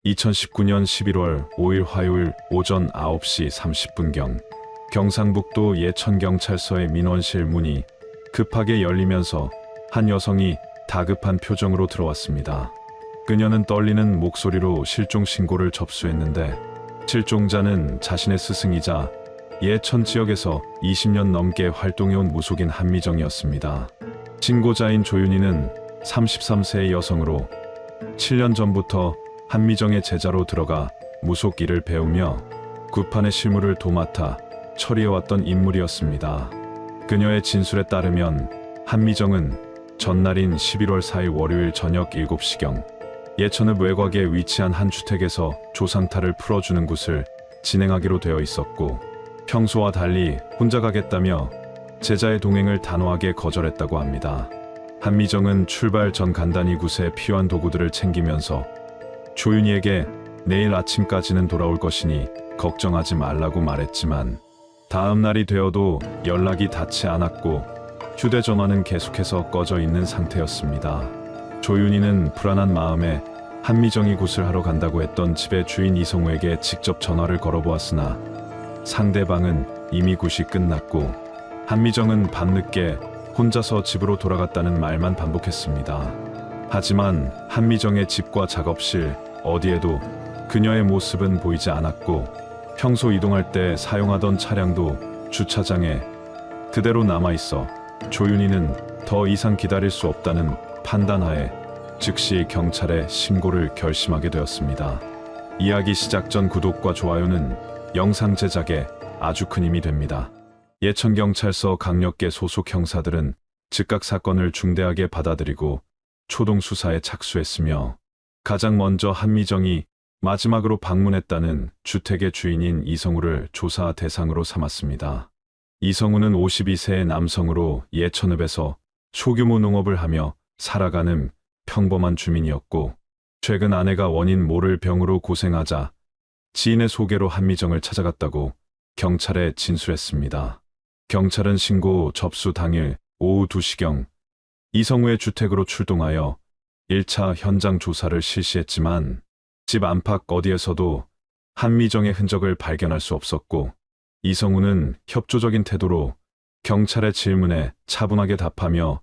2019년 11월 5일 화요일 오전 9시 30분경 경상북도 예천경찰서의 민원실 문이 급하게 열리면서 한 여성이 다급한 표정으로 들어왔습니다. 그녀는 떨리는 목소리로 실종 신고를 접수했는데 실종자는 자신의 스승이자 예천 지역에서 20년 넘게 활동해온 무속인 한미정이었습니다. 신고자인 조윤희는 33세의 여성으로 7년 전부터 한미정의 제자로 들어가 무속기를 배우며 구판의 실무를 도맡아 처리해왔던 인물이었습니다. 그녀의 진술에 따르면 한미정은 전날인 11월 4일 월요일 저녁 7시경 예천읍 외곽에 위치한 한 주택에서 조상탈을 풀어주는 것을 진행하기로 되어 있었고, 평소와 달리 혼자 가겠다며 제자의 동행을 단호하게 거절했다고 합니다. 한미정은 출발 전 간단히 굿에 필요한 도구들을 챙기면서 조윤희에게 내일 아침까지는 돌아올 것이니 걱정하지 말라고 말했지만 다음 날이 되어도 연락이 닿지 않았고 휴대전화는 계속해서 꺼져 있는 상태였습니다. 조윤희는 불안한 마음에 한미정이 굿을 하러 간다고 했던 집의 주인 이성우에게 직접 전화를 걸어보았으나 상대방은 이미 굿이 끝났고 한미정은 밤늦게 혼자서 집으로 돌아갔다는 말만 반복했습니다. 하지만 한미정의 집과 작업실 어디에도 그녀의 모습은 보이지 않았고 평소 이동할 때 사용하던 차량도 주차장에 그대로 남아있어 조윤희는 더 이상 기다릴 수 없다는 판단하에 즉시 경찰에 신고를 결심하게 되었습니다. 이야기 시작 전 구독과 좋아요는 영상 제작에 아주 큰 힘이 됩니다. 예천경찰서 강력계 소속 형사들은 즉각 사건을 중대하게 받아들이고 초동 수사에 착수했으며 가장 먼저 한미정이 마지막으로 방문했다는 주택의 주인인 이성우를 조사 대상으로 삼았습니다. 이성우는 52세의 남성으로 예천읍에서 소규모 농업을 하며 살아가는 평범한 주민이었고 최근 아내가 원인 모를 병으로 고생하자 지인의 소개로 한미정을 찾아갔다고 경찰에 진술했습니다. 경찰은 신고 접수 당일 오후 2시경 이성우의 주택으로 출동하여 1차 현장 조사를 실시했지만 집 안팎 어디에서도 한미정의 흔적을 발견할 수 없었고 이성우는 협조적인 태도로 경찰의 질문에 차분하게 답하며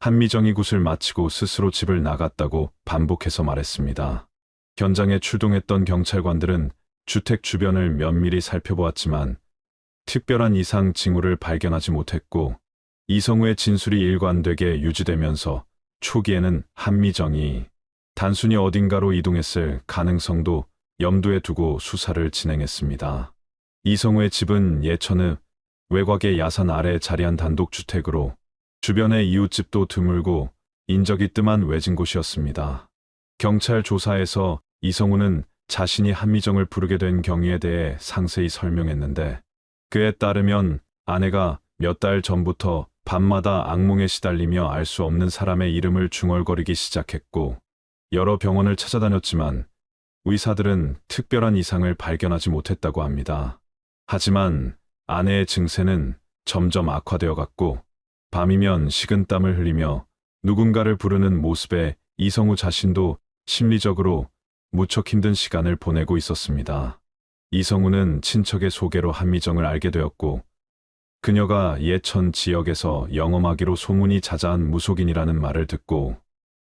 한미정이 굿을 마치고 스스로 집을 나갔다고 반복해서 말했습니다. 현장에 출동했던 경찰관들은 주택 주변을 면밀히 살펴보았지만 특별한 이상 징후를 발견하지 못했고 이성우의 진술이 일관되게 유지되면서 초기에는 한미정이 단순히 어딘가로 이동했을 가능성도 염두에 두고 수사를 진행했습니다. 이성우의 집은 예천읍 외곽의 야산 아래 자리한 단독주택으로 주변의 이웃집도 드물고 인적이 뜸한 외진 곳이었습니다. 경찰 조사에서 이성우는 자신이 한미정을 부르게 된 경위에 대해 상세히 설명했는데 그에 따르면 아내가 몇 달 전부터 밤마다 악몽에 시달리며 알 수 없는 사람의 이름을 중얼거리기 시작했고 여러 병원을 찾아다녔지만 의사들은 특별한 이상을 발견하지 못했다고 합니다. 하지만 아내의 증세는 점점 악화되어 갔고 밤이면 식은땀을 흘리며 누군가를 부르는 모습에 이성우 자신도 심리적으로 무척 힘든 시간을 보내고 있었습니다. 이성우는 친척의 소개로 한미정을 알게 되었고 그녀가 예천 지역에서 영험하기로 소문이 자자한 무속인이라는 말을 듣고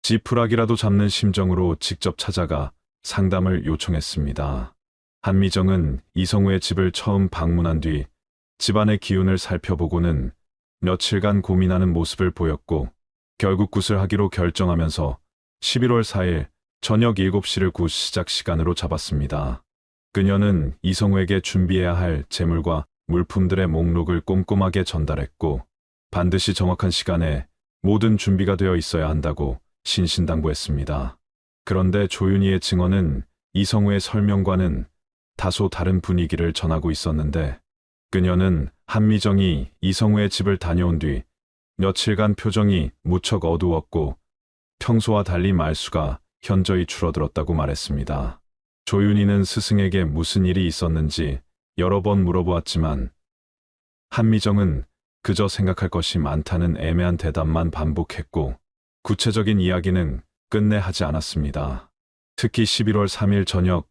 지푸라기라도 잡는 심정으로 직접 찾아가 상담을 요청했습니다. 한미정은 이성우의 집을 처음 방문한 뒤 집안의 기운을 살펴보고는 며칠간 고민하는 모습을 보였고 결국 굿을 하기로 결정하면서 11월 4일 저녁 7시를 굿 시작 시간으로 잡았습니다. 그녀는 이성우에게 준비해야 할 재물과 물품들의 목록을 꼼꼼하게 전달했고 반드시 정확한 시간에 모든 준비가 되어 있어야 한다고 신신당부했습니다. 그런데 조윤희의 증언은 이성우의 설명과는 다소 다른 분위기를 전하고 있었는데 그녀는 한미정이 이성우의 집을 다녀온 뒤 며칠간 표정이 무척 어두웠고 평소와 달리 말수가 현저히 줄어들었다고 말했습니다. 조윤희는 스승에게 무슨 일이 있었는지 여러 번 물어보았지만 한미정은 그저 생각할 것이 많다는 애매한 대답만 반복했고 구체적인 이야기는 끝내 하지 않았습니다. 특히 11월 3일 저녁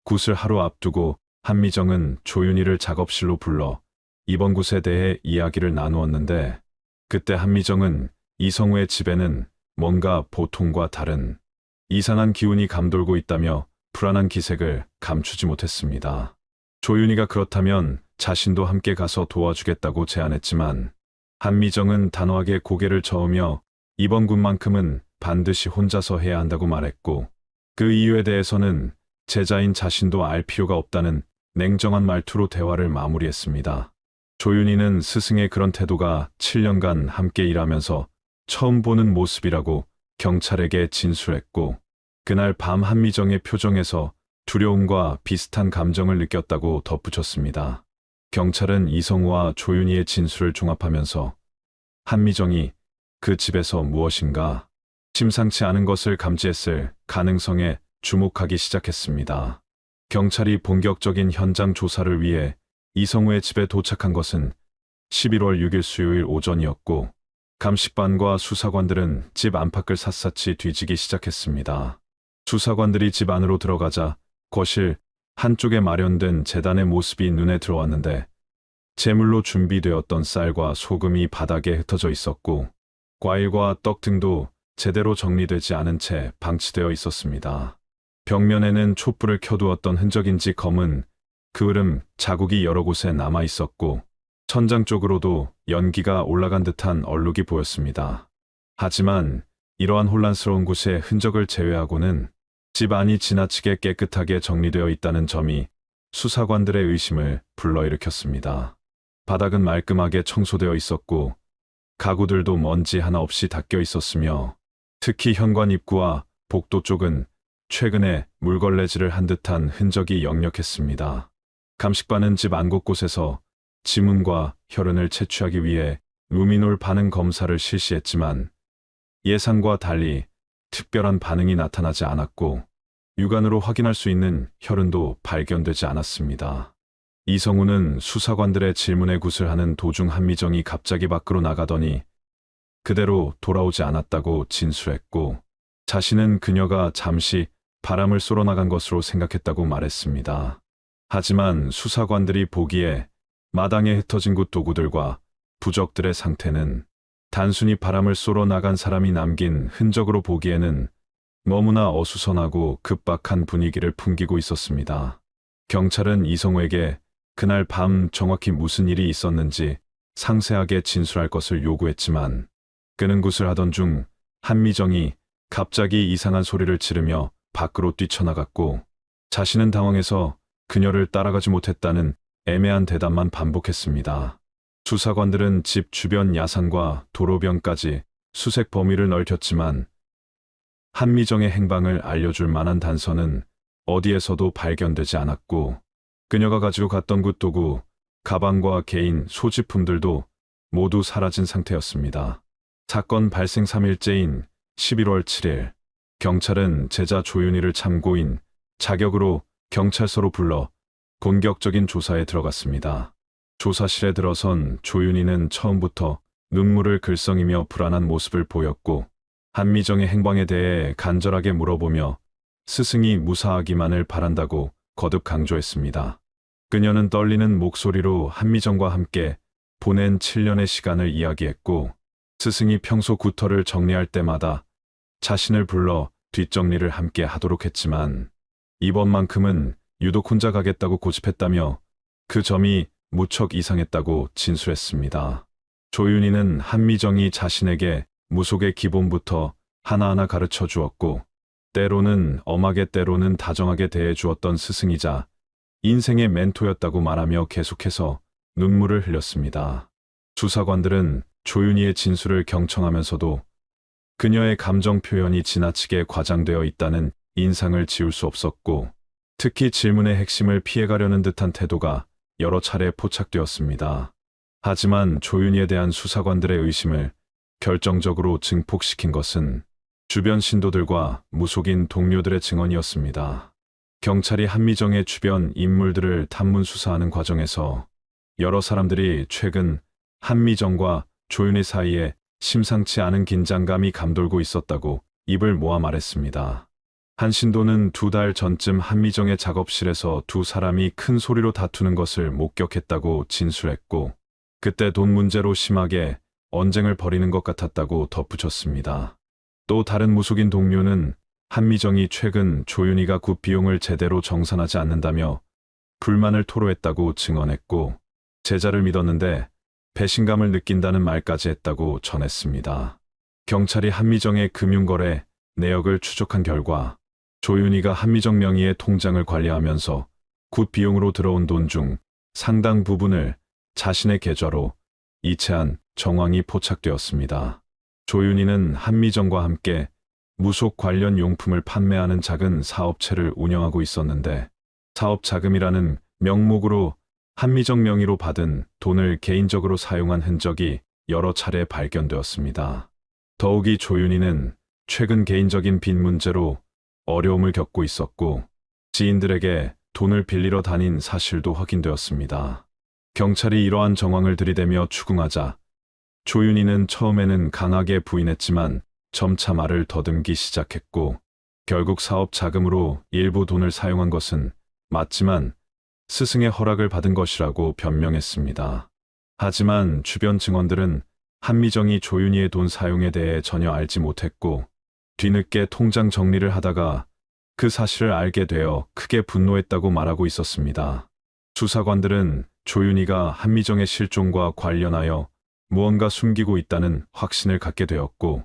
굿을 하루 앞두고 한미정은 조윤희를 작업실로 불러 이번 굿에 대해 이야기를 나누었는데, 그때 한미정은 이성우의 집에는 뭔가 보통과 다른 이상한 기운이 감돌고 있다며 불안한 기색을 감추지 못했습니다. 조윤희가 그렇다면 자신도 함께 가서 도와주겠다고 제안했지만, 한미정은 단호하게 고개를 저으며 이번 굿만큼은 반드시 혼자서 해야 한다고 말했고, 그 이유에 대해서는 제자인 자신도 알 필요가 없다는 냉정한 말투로 대화를 마무리했습니다. 조윤희는 스승의 그런 태도가 7년간 함께 일하면서 처음 보는 모습이라고 경찰에게 진술했고, 그날 밤 한미정의 표정에서 두려움과 비슷한 감정을 느꼈다고 덧붙였습니다. 경찰은 이성우와 조윤희의 진술을 종합하면서 한미정이 그 집에서 무엇인가 심상치 않은 것을 감지했을 가능성에 주목하기 시작했습니다. 경찰이 본격적인 현장 조사를 위해 이성우의 집에 도착한 것은 11월 6일 수요일 오전이었고, 감식반과 수사관들은 집 안팎을 샅샅이 뒤지기 시작했습니다. 수사관들이 집 안으로 들어가자 거실 한쪽에 마련된 제단의 모습이 눈에 들어왔는데, 제물로 준비되었던 쌀과 소금이 바닥에 흩어져 있었고, 과일과 떡 등도 제대로 정리되지 않은 채 방치되어 있었습니다. 벽면에는 촛불을 켜두었던 흔적인지 검은 그을음 자국이 여러 곳에 남아 있었고, 천장 쪽으로도 연기가 올라간 듯한 얼룩이 보였습니다. 하지만 이러한 혼란스러운 곳의 흔적을 제외하고는 집 안이 지나치게 깨끗하게 정리되어 있다는 점이 수사관들의 의심을 불러일으켰습니다. 바닥은 말끔하게 청소되어 있었고, 가구들도 먼지 하나 없이 닦여 있었으며, 특히 현관 입구와 복도 쪽은 최근에 물걸레질을 한 듯한 흔적이 역력했습니다. 감식반은 집 안 곳곳에서 지문과 혈흔을 채취하기 위해 루미놀 반응 검사를 실시했지만, 예상과 달리 특별한 반응이 나타나지 않았고, 육안으로 확인할 수 있는 혈흔도 발견되지 않았습니다. 이성우는 수사관들의 질문에 굿을 하는 도중 한미정이 갑자기 밖으로 나가더니 그대로 돌아오지 않았다고 진술했고, 자신은 그녀가 잠시 바람을 쏘러 나간 것으로 생각했다고 말했습니다. 하지만 수사관들이 보기에 마당에 흩어진 굿 도구들과 부적들의 상태는 단순히 바람을 쏘러 나간 사람이 남긴 흔적으로 보기에는 너무나 어수선하고 급박한 분위기를 풍기고 있었습니다. 경찰은 이성우에게 그날 밤 정확히 무슨 일이 있었는지 상세하게 진술할 것을 요구했지만, 그는 굿을 하던 중 한미정이 갑자기 이상한 소리를 지르며 밖으로 뛰쳐나갔고, 자신은 당황해서 그녀를 따라가지 못했다는 애매한 대답만 반복했습니다. 수사관들은 집 주변 야산과 도로변까지 수색 범위를 넓혔지만, 한미정의 행방을 알려줄 만한 단서는 어디에서도 발견되지 않았고, 그녀가 가지고 갔던 굿 도구, 가방과 개인 소지품들도 모두 사라진 상태였습니다. 사건 발생 3일째인 11월 7일, 경찰은 제자 조윤희를 참고인 자격으로 경찰서로 불러 본격적인 조사에 들어갔습니다. 조사실에 들어선 조윤희는 처음부터 눈물을 글썽이며 불안한 모습을 보였고, 한미정의 행방에 대해 간절하게 물어보며 스승이 무사하기만을 바란다고 거듭 강조했습니다. 그녀는 떨리는 목소리로 한미정과 함께 보낸 7년의 시간을 이야기했고, 스승이 평소 굿터를 정리할 때마다 자신을 불러 뒷정리를 함께 하도록 했지만, 이번만큼은 유독 혼자 가겠다고 고집했다며 그 점이 무척 이상했다고 진술했습니다. 조윤희는 한미정이 자신에게 무속의 기본부터 하나하나 가르쳐 주었고, 때로는 엄하게 때로는 다정하게 대해 주었던 스승이자 인생의 멘토였다고 말하며 계속해서 눈물을 흘렸습니다. 수사관들은 조윤희의 진술을 경청하면서도 그녀의 감정 표현이 지나치게 과장되어 있다는 인상을 지울 수 없었고, 특히 질문의 핵심을 피해가려는 듯한 태도가 여러 차례 포착되었습니다. 하지만 조윤희에 대한 수사관들의 의심을 결정적으로 증폭시킨 것은 주변 신도들과 무속인 동료들의 증언이었습니다. 경찰이 한미정의 주변 인물들을 탐문 수사하는 과정에서 여러 사람들이 최근 한미정과 조윤희 사이에 심상치 않은 긴장감이 감돌고 있었다고 입을 모아 말했습니다. 한신도는 2달 전쯤 한미정의 작업실에서 두 사람이 큰 소리로 다투는 것을 목격했다고 진술했고, 그때 돈 문제로 심하게 언쟁을 벌이는 것 같았다고 덧붙였습니다. 또 다른 무속인 동료는 한미정이 최근 조윤희가 굿 비용을 제대로 정산하지 않는다며 불만을 토로했다고 증언했고, 제자를 믿었는데 배신감을 느낀다는 말까지 했다고 전했습니다. 경찰이 한미정의 금융거래 내역을 추적한 결과 조윤희가 한미정 명의의 통장을 관리하면서 굿 비용으로 들어온 돈 중 상당 부분을 자신의 계좌로 이체한 정황이 포착되었습니다. 조윤희는 한미정과 함께 무속 관련 용품을 판매하는 작은 사업체를 운영하고 있었는데, 사업 자금이라는 명목으로 한미정 명의로 받은 돈을 개인적으로 사용한 흔적이 여러 차례 발견되었습니다. 더욱이 조윤희는 최근 개인적인 빚 문제로 어려움을 겪고 있었고, 지인들에게 돈을 빌리러 다닌 사실도 확인되었습니다. 경찰이 이러한 정황을 들이대며 추궁하자 조윤희는 처음에는 강하게 부인했지만 점차 말을 더듬기 시작했고, 결국 사업 자금으로 일부 돈을 사용한 것은 맞지만 스승의 허락을 받은 것이라고 변명했습니다. 하지만 주변 증언들은 한미정이 조윤희의 돈 사용에 대해 전혀 알지 못했고, 뒤늦게 통장 정리를 하다가 그 사실을 알게 되어 크게 분노했다고 말하고 있었습니다. 수사관들은 조윤희가 한미정의 실종과 관련하여 무언가 숨기고 있다는 확신을 갖게 되었고,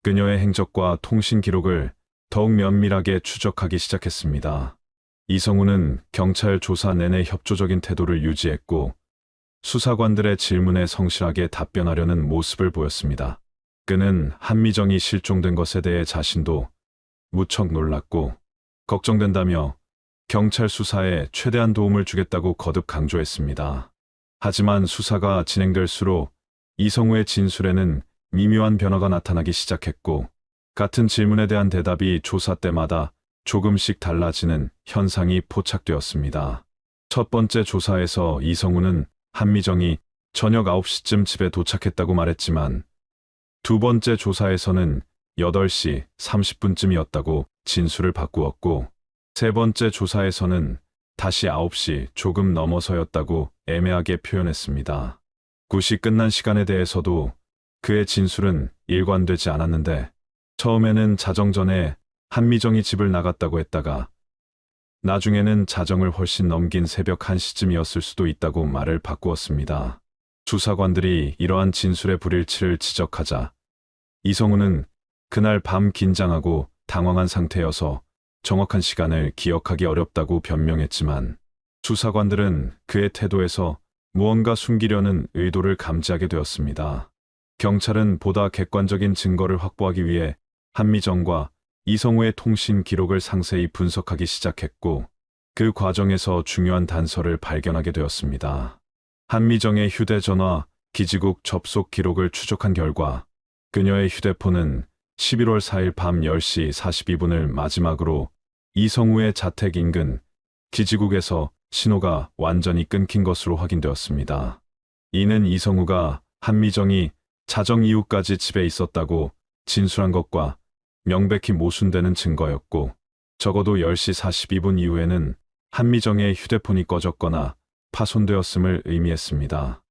그녀의 행적과 통신 기록을 더욱 면밀하게 추적하기 시작했습니다. 이성우는 경찰 조사 내내 협조적인 태도를 유지했고, 수사관들의 질문에 성실하게 답변하려는 모습을 보였습니다. 그는 한미정이 실종된 것에 대해 자신도 무척 놀랐고 걱정된다며 경찰 수사에 최대한 도움을 주겠다고 거듭 강조했습니다. 하지만 수사가 진행될수록 이성우의 진술에는 미묘한 변화가 나타나기 시작했고, 같은 질문에 대한 대답이 조사 때마다 조금씩 달라지는 현상이 포착되었습니다. 첫 번째 조사에서 이성우는 한미정이 저녁 9시쯤 집에 도착했다고 말했지만, 두 번째 조사에서는 8시 30분쯤이었다고 진술을 바꾸었고, 세 번째 조사에서는 다시 9시 조금 넘어서였다고 애매하게 표현했습니다. 굿이 끝난 시간에 대해서도 그의 진술은 일관되지 않았는데, 처음에는 자정 전에 한미정이 집을 나갔다고 했다가 나중에는 자정을 훨씬 넘긴 새벽 1시쯤이었을 수도 있다고 말을 바꾸었습니다. 수사관들이 이러한 진술의 불일치를 지적하자 이성우는 그날 밤 긴장하고 당황한 상태여서 정확한 시간을 기억하기 어렵다고 변명했지만, 수사관들은 그의 태도에서 무언가 숨기려는 의도를 감지하게 되었습니다. 경찰은 보다 객관적인 증거를 확보하기 위해 한미정과 이성우의 통신 기록을 상세히 분석하기 시작했고, 그 과정에서 중요한 단서를 발견하게 되었습니다. 한미정의 휴대전화, 기지국 접속 기록을 추적한 결과 그녀의 휴대폰은 11월 4일 밤 10시 42분을 마지막으로 이성우의 자택 인근 기지국에서 신호가 완전히 끊긴 것으로 확인되었습니다. 이는 이성우가 한미정이 자정 이후까지 집에 있었다고 진술한 것과 명백히 모순되는 증거였고, 적어도 10시 42분 이후에는 한미정의 휴대폰이 꺼졌거나 파손되었음을 의미했습니다.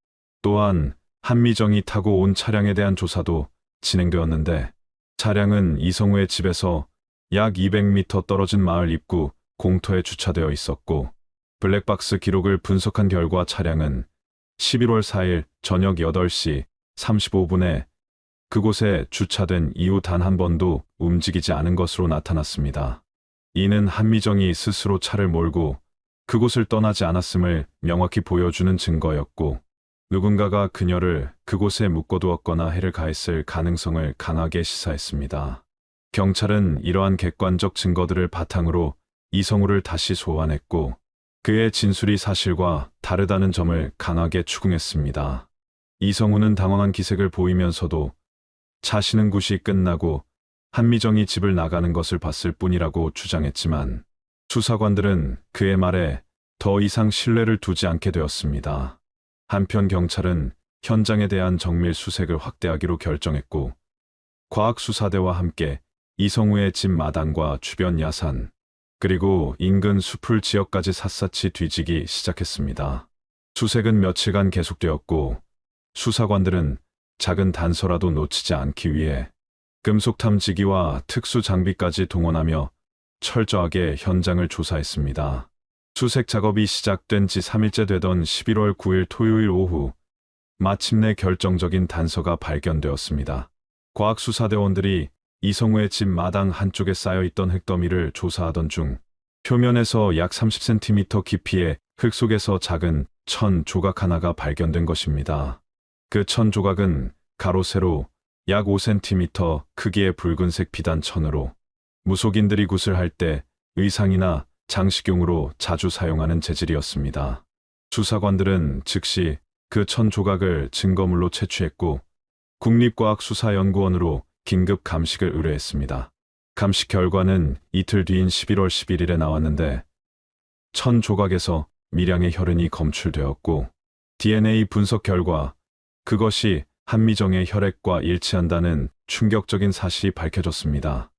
또한 한미정이 타고 온 차량에 대한 조사도 진행되었는데, 차량은 이성우의 집에서 약 200m 떨어진 마을 입구 공터에 주차되어 있었고, 블랙박스 기록을 분석한 결과 차량은 11월 4일 저녁 8시 35분에 그곳에 주차된 이후 단 한 번도 움직이지 않은 것으로 나타났습니다. 이는 한미정이 스스로 차를 몰고 그곳을 떠나지 않았음을 명확히 보여주는 증거였고, 누군가가 그녀를 그곳에 묶어두었거나 해를 가했을 가능성을 강하게 시사했습니다. 경찰은 이러한 객관적 증거들을 바탕으로 이성우를 다시 소환했고, 그의 진술이 사실과 다르다는 점을 강하게 추궁했습니다. 이성우는 당황한 기색을 보이면서도 자신은 굿이 끝나고 한미정이 집을 나가는 것을 봤을 뿐이라고 주장했지만, 수사관들은 그의 말에 더 이상 신뢰를 두지 않게 되었습니다. 한편 경찰은 현장에 대한 정밀 수색을 확대하기로 결정했고, 과학수사대와 함께 이성우의 집 마당과 주변 야산, 그리고 인근 수풀 지역까지 샅샅이 뒤지기 시작했습니다. 수색은 며칠간 계속되었고 수사관들은 작은 단서라도 놓치지 않기 위해 금속 탐지기와 특수 장비까지 동원하며 철저하게 현장을 조사했습니다. 수색 작업이 시작된 지 3일째 되던 11월 9일 토요일 오후, 마침내 결정적인 단서가 발견되었습니다. 과학수사대원들이 이성우의 집 마당 한쪽에 쌓여있던 흙더미를 조사하던 중 표면에서 약 30cm 깊이의 흙 속에서 작은 천 조각 하나가 발견된 것입니다. 그 천 조각은 가로 세로 약 5cm 크기의 붉은색 비단천으로 무속인들이 굿을 할 때 의상이나 장식용으로 자주 사용하는 재질이었습니다. 수사관들은 즉시 그 천 조각을 증거물로 채취했고 국립과학수사연구원으로 긴급 감식을 의뢰했습니다. 감식 결과는 이틀 뒤인 11월 11일에 나왔는데 천 조각에서 미량의 혈흔이 검출되었고 DNA 분석 결과 그것이 한미정의 혈액과 일치한다는 충격적인 사실이 밝혀졌습니다.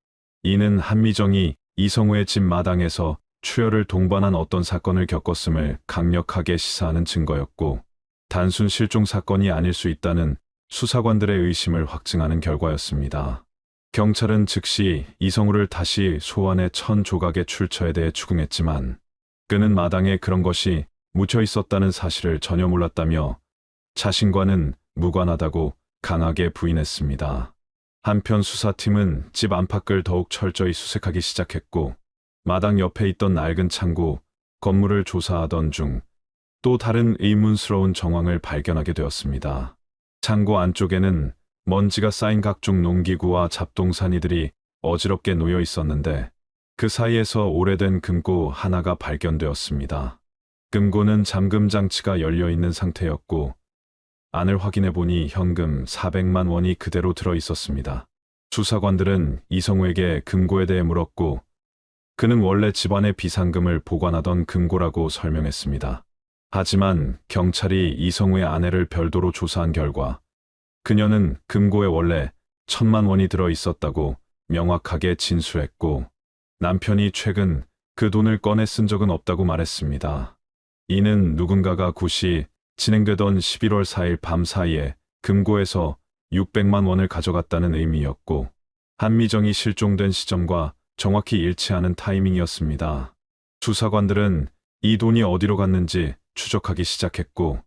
이는 한미정이 이성우의 집 마당에서 출혈을 동반한 어떤 사건을 겪었음을 강력하게 시사하는 증거였고 단순 실종 사건이 아닐 수 있다는 수사관들의 의심을 확증하는 결과였습니다. 경찰은 즉시 이성우를 다시 소환해 천 조각의 출처에 대해 추궁했지만 그는 마당에 그런 것이 묻혀 있었다는 사실을 전혀 몰랐다며 자신과는 무관하다고 강하게 부인했습니다. 한편 수사팀은 집 안팎을 더욱 철저히 수색하기 시작했고 마당 옆에 있던 낡은 창고, 건물을 조사하던 중 또 다른 의문스러운 정황을 발견하게 되었습니다. 창고 안쪽에는 먼지가 쌓인 각종 농기구와 잡동사니들이 어지럽게 놓여 있었는데 그 사이에서 오래된 금고 하나가 발견되었습니다. 금고는 잠금 장치가 열려 있는 상태였고 안을 확인해 보니 현금 400만 원이 그대로 들어 있었습니다. 수사관들은 이성우에게 금고에 대해 물었고 그는 원래 집안에 비상금을 보관하던 금고라고 설명했습니다. 하지만 경찰이 이성우의 아내를 별도로 조사한 결과 그녀는 금고에 원래 1,000만 원이 들어 있었다고 명확하게 진술했고 남편이 최근 그 돈을 꺼내 쓴 적은 없다고 말했습니다. 이는 누군가가 굿이 진행되던 11월 4일 밤 사이에 금고에서 600만 원을 가져갔다는 의미였고 한미정이 실종된 시점과 정확히 일치하는 타이밍이었습니다. 수사관들은 이 돈이 어디로 갔는지 추적하기 시작했고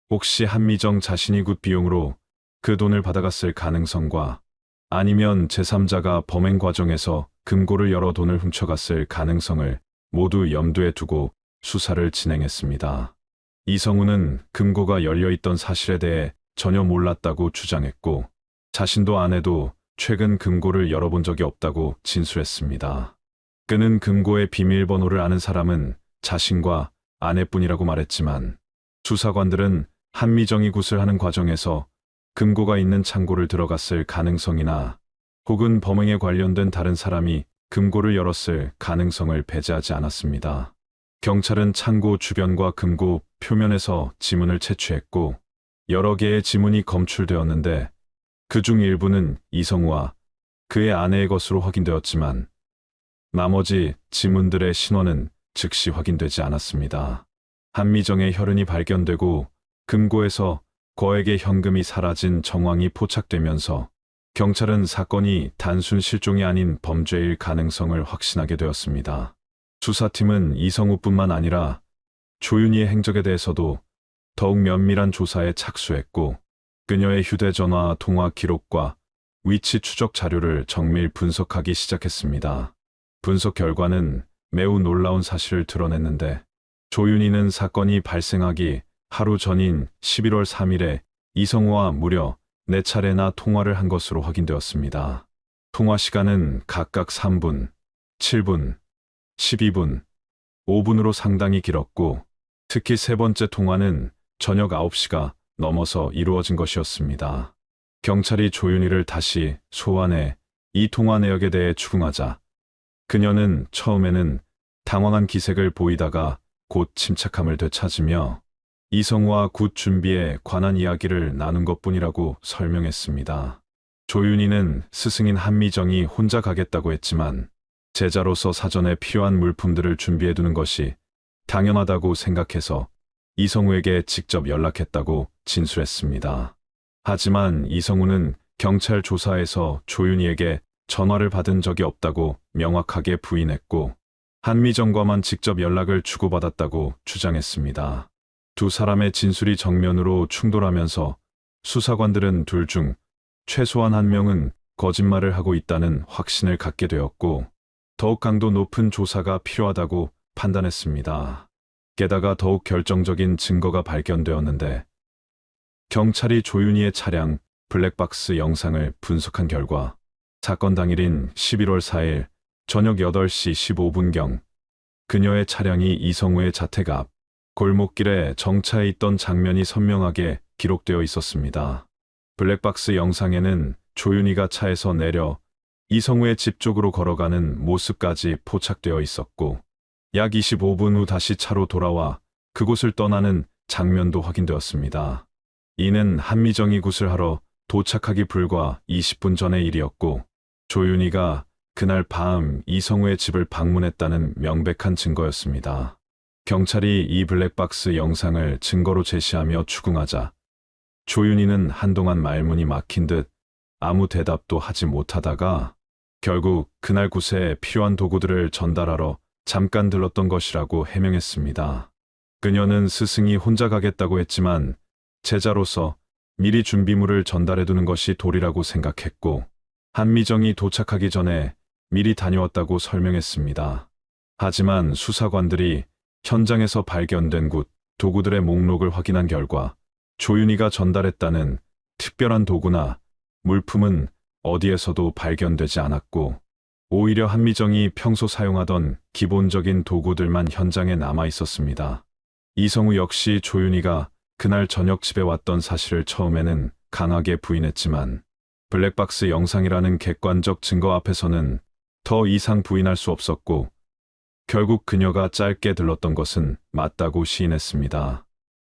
혹시 한미정 자신이 굿 비용으로 그 돈을 받아갔을 가능성과 아니면 제3자가 범행 과정에서 금고를 열어 돈을 훔쳐갔을 가능성을 모두 염두에 두고 수사를 진행했습니다. 이성우는 금고가 열려있던 사실에 대해 전혀 몰랐다고 주장했고 자신도 아내도 최근 금고를 열어본 적이 없다고 진술했습니다. 그는 금고의 비밀번호를 아는 사람은 자신과 아내뿐이라고 말했지만 수사관들은 한미정이 굿을 하는 과정에서 금고가 있는 창고를 들어갔을 가능성이나 혹은 범행에 관련된 다른 사람이 금고를 열었을 가능성을 배제하지 않았습니다. 경찰은 창고 주변과 금고 표면에서 지문을 채취했고 여러 개의 지문이 검출되었는데 그중 일부는 이성우와 그의 아내의 것으로 확인되었지만 나머지 지문들의 신원은 즉시 확인되지 않았습니다. 한미정의 혈흔이 발견되고 금고에서 거액의 현금이 사라진 정황이 포착되면서 경찰은 사건이 단순 실종이 아닌 범죄일 가능성을 확신하게 되었습니다. 수사팀은 이성우뿐만 아니라 조윤희의 행적에 대해서도 더욱 면밀한 조사에 착수했고 그녀의 휴대전화 통화 기록과 위치 추적 자료를 정밀 분석하기 시작했습니다. 분석 결과는 매우 놀라운 사실을 드러냈는데 조윤희는 사건이 발생하기 하루 전인 11월 3일에 이성우와 무려 4차례나 통화를 한 것으로 확인되었습니다. 통화 시간은 각각 3분, 7분, 12분, 5분으로 상당히 길었고 특히 세 번째 통화는 저녁 9시가 넘어서 이루어진 것이었습니다. 경찰이 조윤희를 다시 소환해 이 통화 내역에 대해 추궁하자 그녀는 처음에는 당황한 기색을 보이다가 곧 침착함을 되찾으며 이성우와 굿 준비에 관한 이야기를 나눈 것뿐이라고 설명했습니다. 조윤희는 스승인 한미정이 혼자 가겠다고 했지만 제자로서 사전에 필요한 물품들을 준비해두는 것이 당연하다고 생각해서 이성우에게 직접 연락했다고 진술했습니다. 하지만 이성우는 경찰 조사에서 조윤희에게 전화를 받은 적이 없다고 명확하게 부인했고 한미정과만 직접 연락을 주고받았다고 주장했습니다. 두 사람의 진술이 정면으로 충돌하면서 수사관들은 둘 중 최소한 한 명은 거짓말을 하고 있다는 확신을 갖게 되었고 더욱 강도 높은 조사가 필요하다고 판단했습니다. 게다가 더욱 결정적인 증거가 발견되었는데 경찰이 조윤희의 차량 블랙박스 영상을 분석한 결과 사건 당일인 11월 4일 저녁 8시 15분경 그녀의 차량이 이성우의 자택 앞 골목길에 정차해 있던 장면이 선명하게 기록되어 있었습니다. 블랙박스 영상에는 조윤희가 차에서 내려 이성우의 집 쪽으로 걸어가는 모습까지 포착되어 있었고 약 25분 후 다시 차로 돌아와 그곳을 떠나는 장면도 확인되었습니다. 이는 한미정이 구슬하러 도착하기 불과 20분 전의 일이었고 조윤희가 그날 밤 이성우의 집을 방문했다는 명백한 증거였습니다. 경찰이 이 블랙박스 영상을 증거로 제시하며 추궁하자 조윤희는 한동안 말문이 막힌 듯 아무 대답도 하지 못하다가 결국 그날 곳에 필요한 도구들을 전달하러 잠깐 들렀던 것이라고 해명했습니다. 그녀는 스승이 혼자 가겠다고 했지만 제자로서 미리 준비물을 전달해두는 것이 도리라고 생각했고 한미정이 도착하기 전에 미리 다녀왔다고 설명했습니다. 하지만 수사관들이 현장에서 발견된 곳 도구들의 목록을 확인한 결과 조윤희가 전달했다는 특별한 도구나 물품은 어디에서도 발견되지 않았고 오히려 한미정이 평소 사용하던 기본적인 도구들만 현장에 남아 있었습니다. 이성우 역시 조윤희가 그날 저녁 집에 왔던 사실을 처음에는 강하게 부인했지만 블랙박스 영상이라는 객관적 증거 앞에서는 더 이상 부인할 수 없었고 결국 그녀가 짧게 들렀던 것은 맞다고 시인했습니다.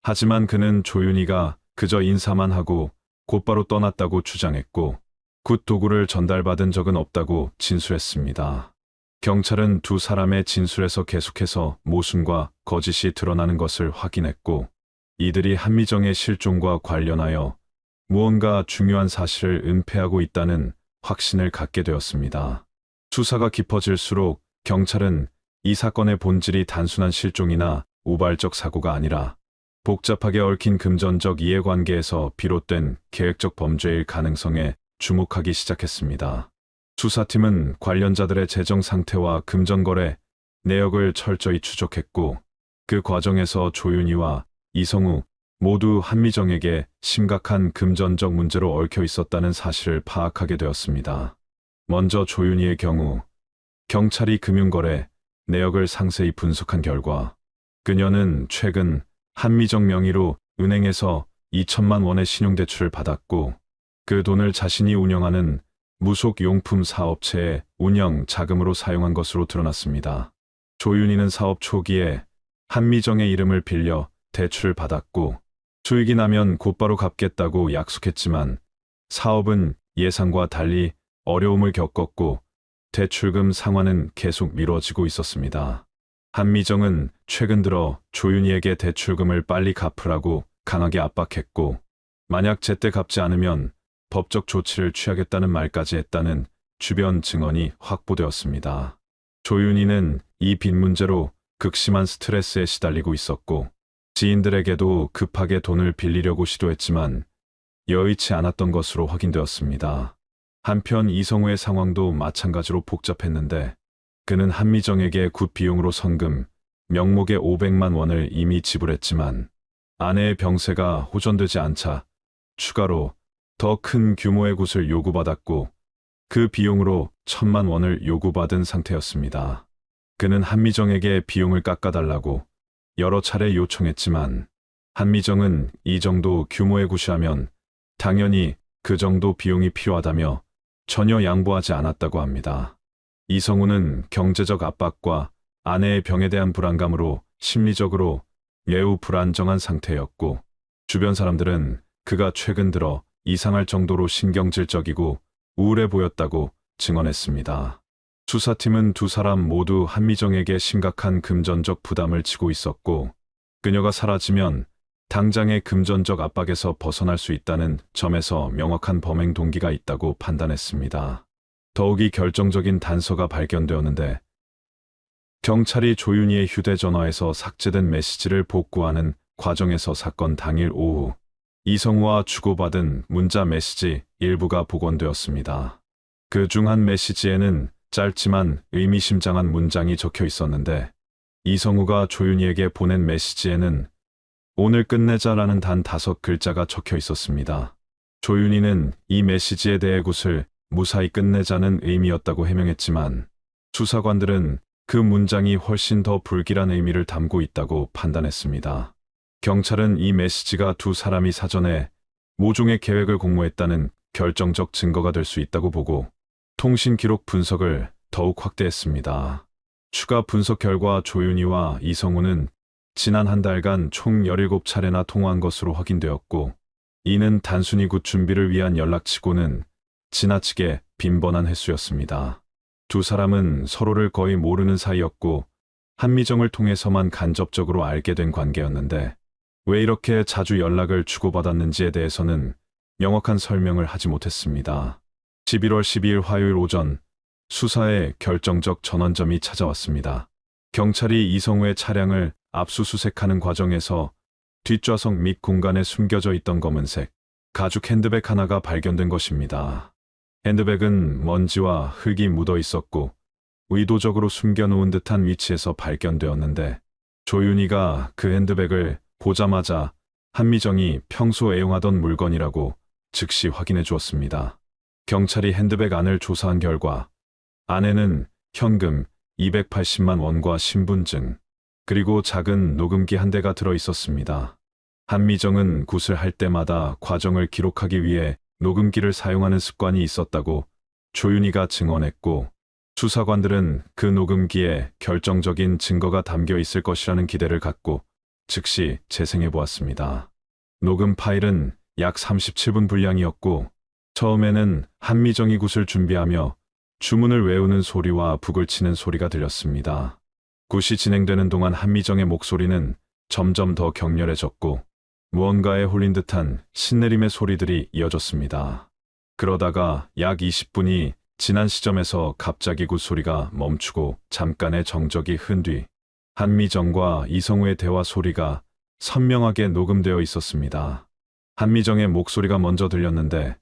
하지만 그는 조윤희가 그저 인사만 하고 곧바로 떠났다고 주장했고 굿 도구를 전달받은 적은 없다고 진술했습니다. 경찰은 두 사람의 진술에서 계속해서 모순과 거짓이 드러나는 것을 확인했고 이들이 한미정의 실종과 관련하여 무언가 중요한 사실을 은폐하고 있다는 확신을 갖게 되었습니다. 수사가 깊어질수록 경찰은 이 사건의 본질이 단순한 실종이나 우발적 사고가 아니라 복잡하게 얽힌 금전적 이해관계에서 비롯된 계획적 범죄일 가능성에 주목하기 시작했습니다. 수사팀은 관련자들의 재정 상태와 금전거래 내역을 철저히 추적했고 그 과정에서 조윤희와 이성우 모두 한미정에게 심각한 금전적 문제로 얽혀 있었다는 사실을 파악하게 되었습니다. 먼저 조윤희의 경우 경찰이 금융거래 내역을 상세히 분석한 결과 그녀는 최근 한미정 명의로 은행에서 2천만 원의 신용대출을 받았고 그 돈을 자신이 운영하는 무속용품 사업체의 운영 자금으로 사용한 것으로 드러났습니다. 조윤희는 사업 초기에 한미정의 이름을 빌려 대출을 받았고 수익이 나면 곧바로 갚겠다고 약속했지만 사업은 예상과 달리 어려움을 겪었고 대출금 상환은 계속 미뤄지고 있었습니다. 한미정은 최근 들어 조윤희에게 대출금을 빨리 갚으라고 강하게 압박했고 만약 제때 갚지 않으면 법적 조치를 취하겠다는 말까지 했다는 주변 증언이 확보되었습니다. 조윤희는 이 빚 문제로 극심한 스트레스에 시달리고 있었고 지인들에게도 급하게 돈을 빌리려고 시도했지만 여의치 않았던 것으로 확인되었습니다. 한편 이성우의 상황도 마찬가지로 복잡했는데 그는 한미정에게 굿 비용으로 성금, 명목의 500만 원을 이미 지불했지만 아내의 병세가 호전되지 않자 추가로 더 큰 규모의 굿을 요구받았고 그 비용으로 1,000만 원을 요구받은 상태였습니다. 그는 한미정에게 비용을 깎아달라고 여러 차례 요청했지만 한미정은 이 정도 규모의 굿이라면 당연히 그 정도 비용이 필요하다며 전혀 양보하지 않았다고 합니다. 이성우는 경제적 압박과 아내의 병에 대한 불안감으로 심리적으로 매우 불안정한 상태였고 주변 사람들은 그가 최근 들어 이상할 정도로 신경질적이고 우울해 보였다고 증언했습니다. 수사팀은 두 사람 모두 한미정에게 심각한 금전적 부담을 지고 있었고, 그녀가 사라지면 당장의 금전적 압박에서 벗어날 수 있다는 점에서 명확한 범행 동기가 있다고 판단했습니다. 더욱이 결정적인 단서가 발견되었는데, 경찰이 조윤희의 휴대전화에서 삭제된 메시지를 복구하는 과정에서 사건 당일 오후 이성우와 주고받은 문자 메시지 일부가 복원되었습니다. 그 중 한 메시지에는 짧지만 의미심장한 문장이 적혀 있었는데, 이성우가 조윤희에게 보낸 메시지에는 오늘 끝내자라는 단 5글자가 적혀 있었습니다. 조윤희는 이 메시지에 대해 굿을 무사히 끝내자는 의미였다고 해명했지만, 수사관들은 그 문장이 훨씬 더 불길한 의미를 담고 있다고 판단했습니다. 경찰은 이 메시지가 두 사람이 사전에 모종의 계획을 공모했다는 결정적 증거가 될 수 있다고 보고 통신 기록 분석을 더욱 확대했습니다. 추가 분석 결과 조윤희와 이성우는 지난 한 달간 총 17차례나 통화한 것으로 확인되었고, 이는 단순히 굿 준비를 위한 연락치고는 지나치게 빈번한 횟수였습니다. 두 사람은 서로를 거의 모르는 사이였고 한미정을 통해서만 간접적으로 알게 된 관계였는데, 왜 이렇게 자주 연락을 주고받았는지에 대해서는 명확한 설명을 하지 못했습니다. 11월 12일 화요일 오전 수사에 결정적 전환점이 찾아왔습니다. 경찰이 이성우의 차량을 압수수색하는 과정에서 뒷좌석 밑 공간에 숨겨져 있던 검은색 가죽 핸드백 하나가 발견된 것입니다. 핸드백은 먼지와 흙이 묻어 있었고 의도적으로 숨겨놓은 듯한 위치에서 발견되었는데, 조윤희가 그 핸드백을 보자마자 한미정이 평소 애용하던 물건이라고 즉시 확인해 주었습니다. 경찰이 핸드백 안을 조사한 결과 안에는 현금 280만 원과 신분증, 그리고 작은 녹음기 한 대가 들어 있었습니다. 한미정은 굿을 할 때마다 과정을 기록하기 위해 녹음기를 사용하는 습관이 있었다고 조윤희가 증언했고, 수사관들은 그 녹음기에 결정적인 증거가 담겨 있을 것이라는 기대를 갖고 즉시 재생해 보았습니다. 녹음 파일은 약 37분 분량이었고, 처음에는 한미정이 굿을 준비하며 주문을 외우는 소리와 북을 치는 소리가 들렸습니다. 굿이 진행되는 동안 한미정의 목소리는 점점 더 격렬해졌고 무언가에 홀린 듯한 신내림의 소리들이 이어졌습니다. 그러다가 약 20분이 지난 시점에서 갑자기 굿 소리가 멈추고 잠깐의 정적이 흔 뒤 한미정과 이성우의 대화 소리가 선명하게 녹음되어 있었습니다. 한미정의 목소리가 먼저 들렸는데,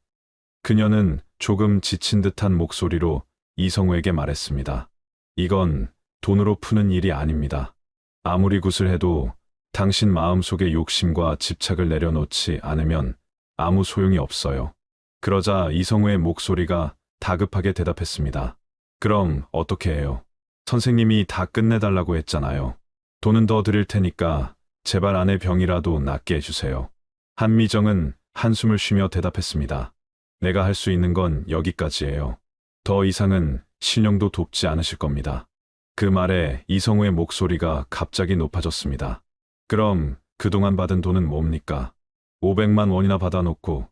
그녀는 조금 지친 듯한 목소리로 이성우에게 말했습니다. 이건 돈으로 푸는 일이 아닙니다. 아무리 굿을 해도 당신 마음속의 욕심과 집착을 내려놓지 않으면 아무 소용이 없어요. 그러자 이성우의 목소리가 다급하게 대답했습니다. 그럼 어떻게 해요? 선생님이 다 끝내달라고 했잖아요. 돈은 더 드릴 테니까 제발 아내 병이라도 낫게 해주세요. 한미정은 한숨을 쉬며 대답했습니다. 내가 할 수 있는 건 여기까지예요. 더 이상은 신용도 돕지 않으실 겁니다. 그 말에 이성우의 목소리가 갑자기 높아졌습니다. 그럼 그동안 받은 돈은 뭡니까? 500만 원이나 받아놓고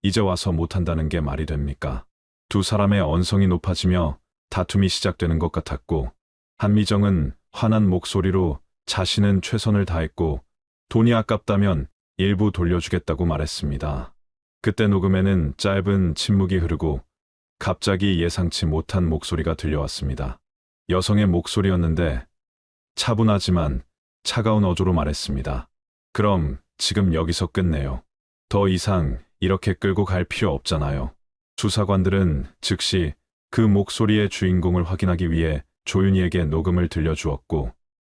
이제 와서 못한다는 게 말이 됩니까? 두 사람의 언성이 높아지며 다툼이 시작되는 것 같았고, 한미정은 화난 목소리로 자신은 최선을 다했고 돈이 아깝다면 일부 돌려주겠다고 말했습니다. 그때 녹음에는 짧은 침묵이 흐르고 갑자기 예상치 못한 목소리가 들려왔습니다. 여성의 목소리였는데 차분하지만 차가운 어조로 말했습니다. 그럼 지금 여기서 끝내요. 더 이상 이렇게 끌고 갈 필요 없잖아요. 수사관들은 즉시 그 목소리의 주인공을 확인하기 위해 조윤희에게 녹음을 들려주었고,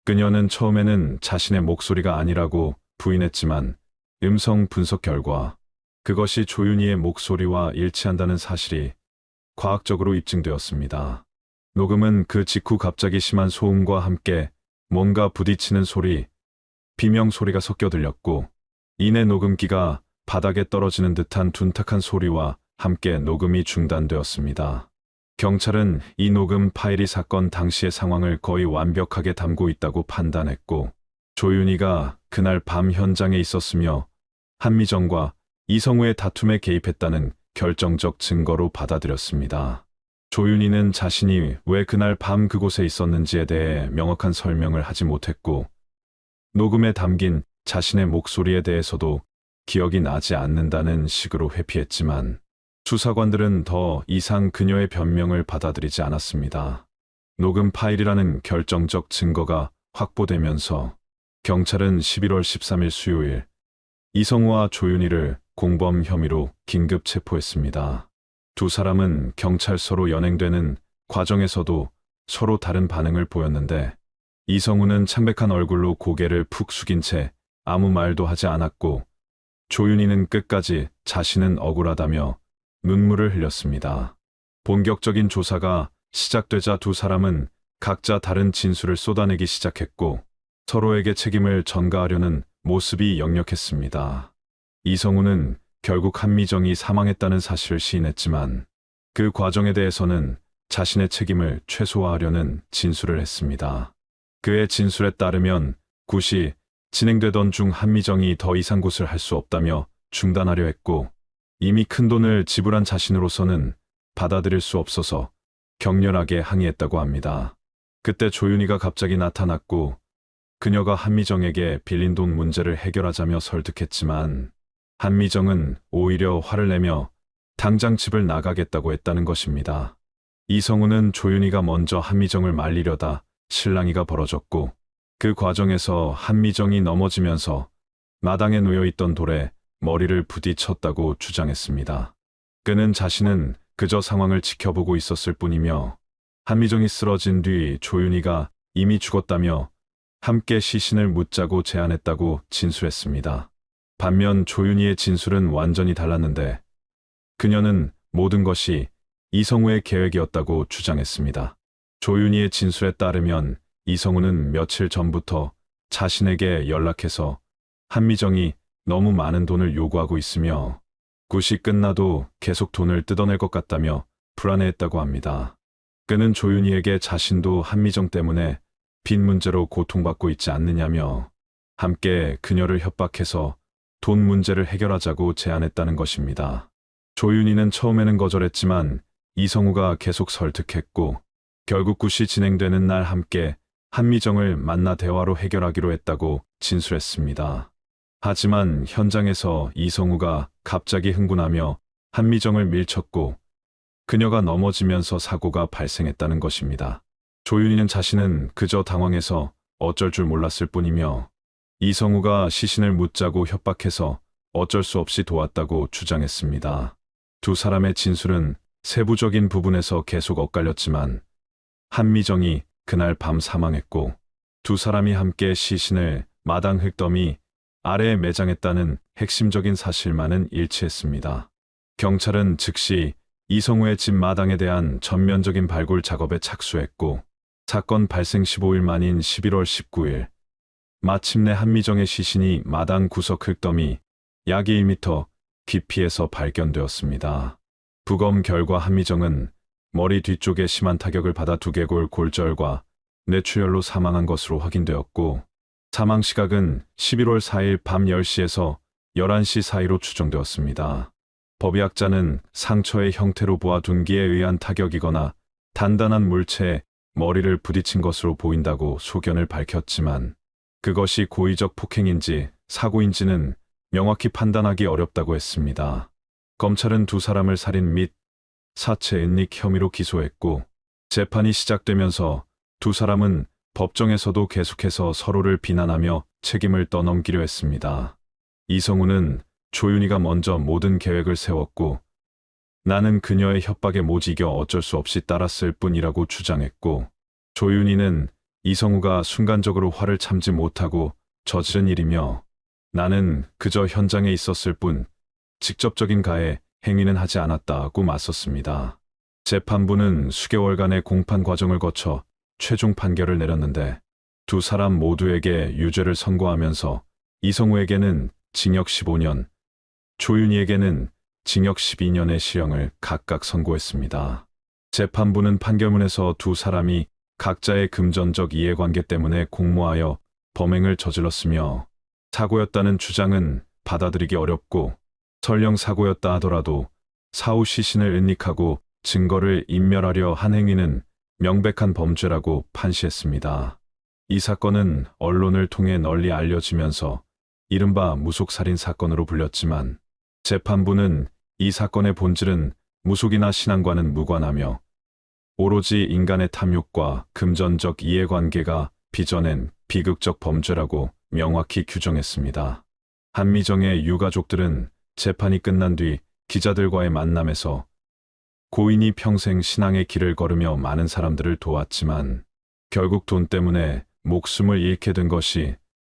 그녀는 처음에는 자신의 목소리가 아니라고 부인했지만 음성 분석 결과 그것이 조윤희의 목소리와 일치한다는 사실이 과학적으로 입증되었습니다. 녹음은 그 직후 갑자기 심한 소음과 함께 뭔가 부딪히는 소리, 비명 소리가 섞여 들렸고, 이내 녹음기가 바닥에 떨어지는 듯한 둔탁한 소리와 함께 녹음이 중단되었습니다. 경찰은 이 녹음 파일이 사건 당시의 상황을 거의 완벽하게 담고 있다고 판단했고, 조윤희가 그날 밤 현장에 있었으며 한미정과 이성우의 다툼에 개입했다는 결정적 증거로 받아들였습니다. 조윤희는 자신이 왜 그날 밤 그곳에 있었는지에 대해 명확한 설명을 하지 못했고, 녹음에 담긴 자신의 목소리에 대해서도 기억이 나지 않는다는 식으로 회피했지만, 수사관들은 더 이상 그녀의 변명을 받아들이지 않았습니다. 녹음 파일이라는 결정적 증거가 확보되면서 경찰은 11월 13일 수요일 이성우와 조윤희를 공범 혐의로 긴급 체포했습니다. 두 사람은 경찰서로 연행되는 과정에서도 서로 다른 반응을 보였는데, 이성우는 창백한 얼굴로 고개를 푹 숙인 채 아무 말도 하지 않았고, 조윤희는 끝까지 자신은 억울하다며 눈물을 흘렸습니다. 본격적인 조사가 시작되자 두 사람은 각자 다른 진술을 쏟아내기 시작했고, 서로에게 책임을 전가하려는 모습이 역력했습니다. 이성우는 결국 한미정이 사망했다는 사실을 시인했지만, 그 과정에 대해서는 자신의 책임을 최소화하려는 진술을 했습니다. 그의 진술에 따르면 굿이 진행되던 중 한미정이 더 이상 굿을 할 수 없다며 중단하려 했고, 이미 큰돈을 지불한 자신으로서는 받아들일 수 없어서 격렬하게 항의했다고 합니다. 그때 조윤희가 갑자기 나타났고, 그녀가 한미정에게 빌린 돈 문제를 해결하자며 설득했지만, 한미정은 오히려 화를 내며 당장 집을 나가겠다고 했다는 것입니다. 이성우는 조윤희가 먼저 한미정을 말리려다 실랑이가 벌어졌고, 그 과정에서 한미정이 넘어지면서 마당에 놓여있던 돌에 머리를 부딪혔다고 주장했습니다. 그는 자신은 그저 상황을 지켜보고 있었을 뿐이며, 한미정이 쓰러진 뒤 조윤희가 이미 죽었다며 함께 시신을 묻자고 제안했다고 진술했습니다. 반면 조윤희의 진술은 완전히 달랐는데, 그녀는 모든 것이 이성우의 계획이었다고 주장했습니다. 조윤희의 진술에 따르면 이성우는 며칠 전부터 자신에게 연락해서 한미정이 너무 많은 돈을 요구하고 있으며 굿이 끝나도 계속 돈을 뜯어낼 것 같다며 불안해했다고 합니다. 그는 조윤희에게 자신도 한미정 때문에 빚 문제로 고통받고 있지 않느냐며 함께 그녀를 협박해서 돈 문제를 해결하자고 제안했다는 것입니다. 조윤희는 처음에는 거절했지만 이성우가 계속 설득했고, 결국 굿이 진행되는 날 함께 한미정을 만나 대화로 해결하기로 했다고 진술했습니다. 하지만 현장에서 이성우가 갑자기 흥분하며 한미정을 밀쳤고, 그녀가 넘어지면서 사고가 발생했다는 것입니다. 조윤희는 자신은 그저 당황해서 어쩔 줄 몰랐을 뿐이며, 이성우가 시신을 묻자고 협박해서 어쩔 수 없이 도왔다고 주장했습니다. 두 사람의 진술은 세부적인 부분에서 계속 엇갈렸지만, 한미정이 그날 밤 사망했고, 두 사람이 함께 시신을 마당 흙더미 아래에 매장했다는 핵심적인 사실만은 일치했습니다. 경찰은 즉시 이성우의 집 마당에 대한 전면적인 발굴 작업에 착수했고, 사건 발생 15일 만인 11월 19일, 마침내 한미정의 시신이 마당 구석 흙더미 약 1m 깊이에서 발견되었습니다. 부검 결과 한미정은 머리 뒤쪽에 심한 타격을 받아 두개골 골절과 뇌출혈로 사망한 것으로 확인되었고, 사망 시각은 11월 4일 밤 10시에서 11시 사이로 추정되었습니다. 법의학자는 상처의 형태로 보아 둔기에 의한 타격이거나 단단한 물체에 머리를 부딪힌 것으로 보인다고 소견을 밝혔지만, 그것이 고의적 폭행인지 사고인지는 명확히 판단하기 어렵다고 했습니다. 검찰은 두 사람을 살인 및 사체 은닉 혐의로 기소했고, 재판이 시작되면서 두 사람은 법정에서도 계속해서 서로를 비난하며 책임을 떠넘기려 했습니다. 이성우는 조윤희가 먼저 모든 계획을 세웠고, 나는 그녀의 협박에 못 이겨 어쩔 수 없이 따랐을 뿐이라고 주장했고, 조윤희는 이성우가 순간적으로 화를 참지 못하고 저지른 일이며, 나는 그저 현장에 있었을 뿐 직접적인 가해 행위는 하지 않았다고 맞섰습니다. 재판부는 수개월간의 공판 과정을 거쳐 최종 판결을 내렸는데, 두 사람 모두에게 유죄를 선고하면서 이성우에게는 징역 15년, 조윤희에게는 징역 12년의 실형을 각각 선고했습니다. 재판부는 판결문에서 두 사람이 각자의 금전적 이해관계 때문에 공모하여 범행을 저질렀으며, 사고였다는 주장은 받아들이기 어렵고, 설령 사고였다 하더라도 사후 시신을 은닉하고 증거를 인멸하려 한 행위는 명백한 범죄라고 판시했습니다. 이 사건은 언론을 통해 널리 알려지면서 이른바 무속살인 사건으로 불렸지만 재판부는 이 사건의 본질은 무속이나 신앙과는 무관하며 오로지 인간의 탐욕과 금전적 이해관계가 빚어낸 비극적 범죄라고 명확히 규정했습니다. 한미정의 유가족들은 재판이 끝난 뒤 기자들과의 만남에서 고인이 평생 신앙의 길을 걸으며 많은 사람들을 도왔지만 결국 돈 때문에 목숨을 잃게 된 것이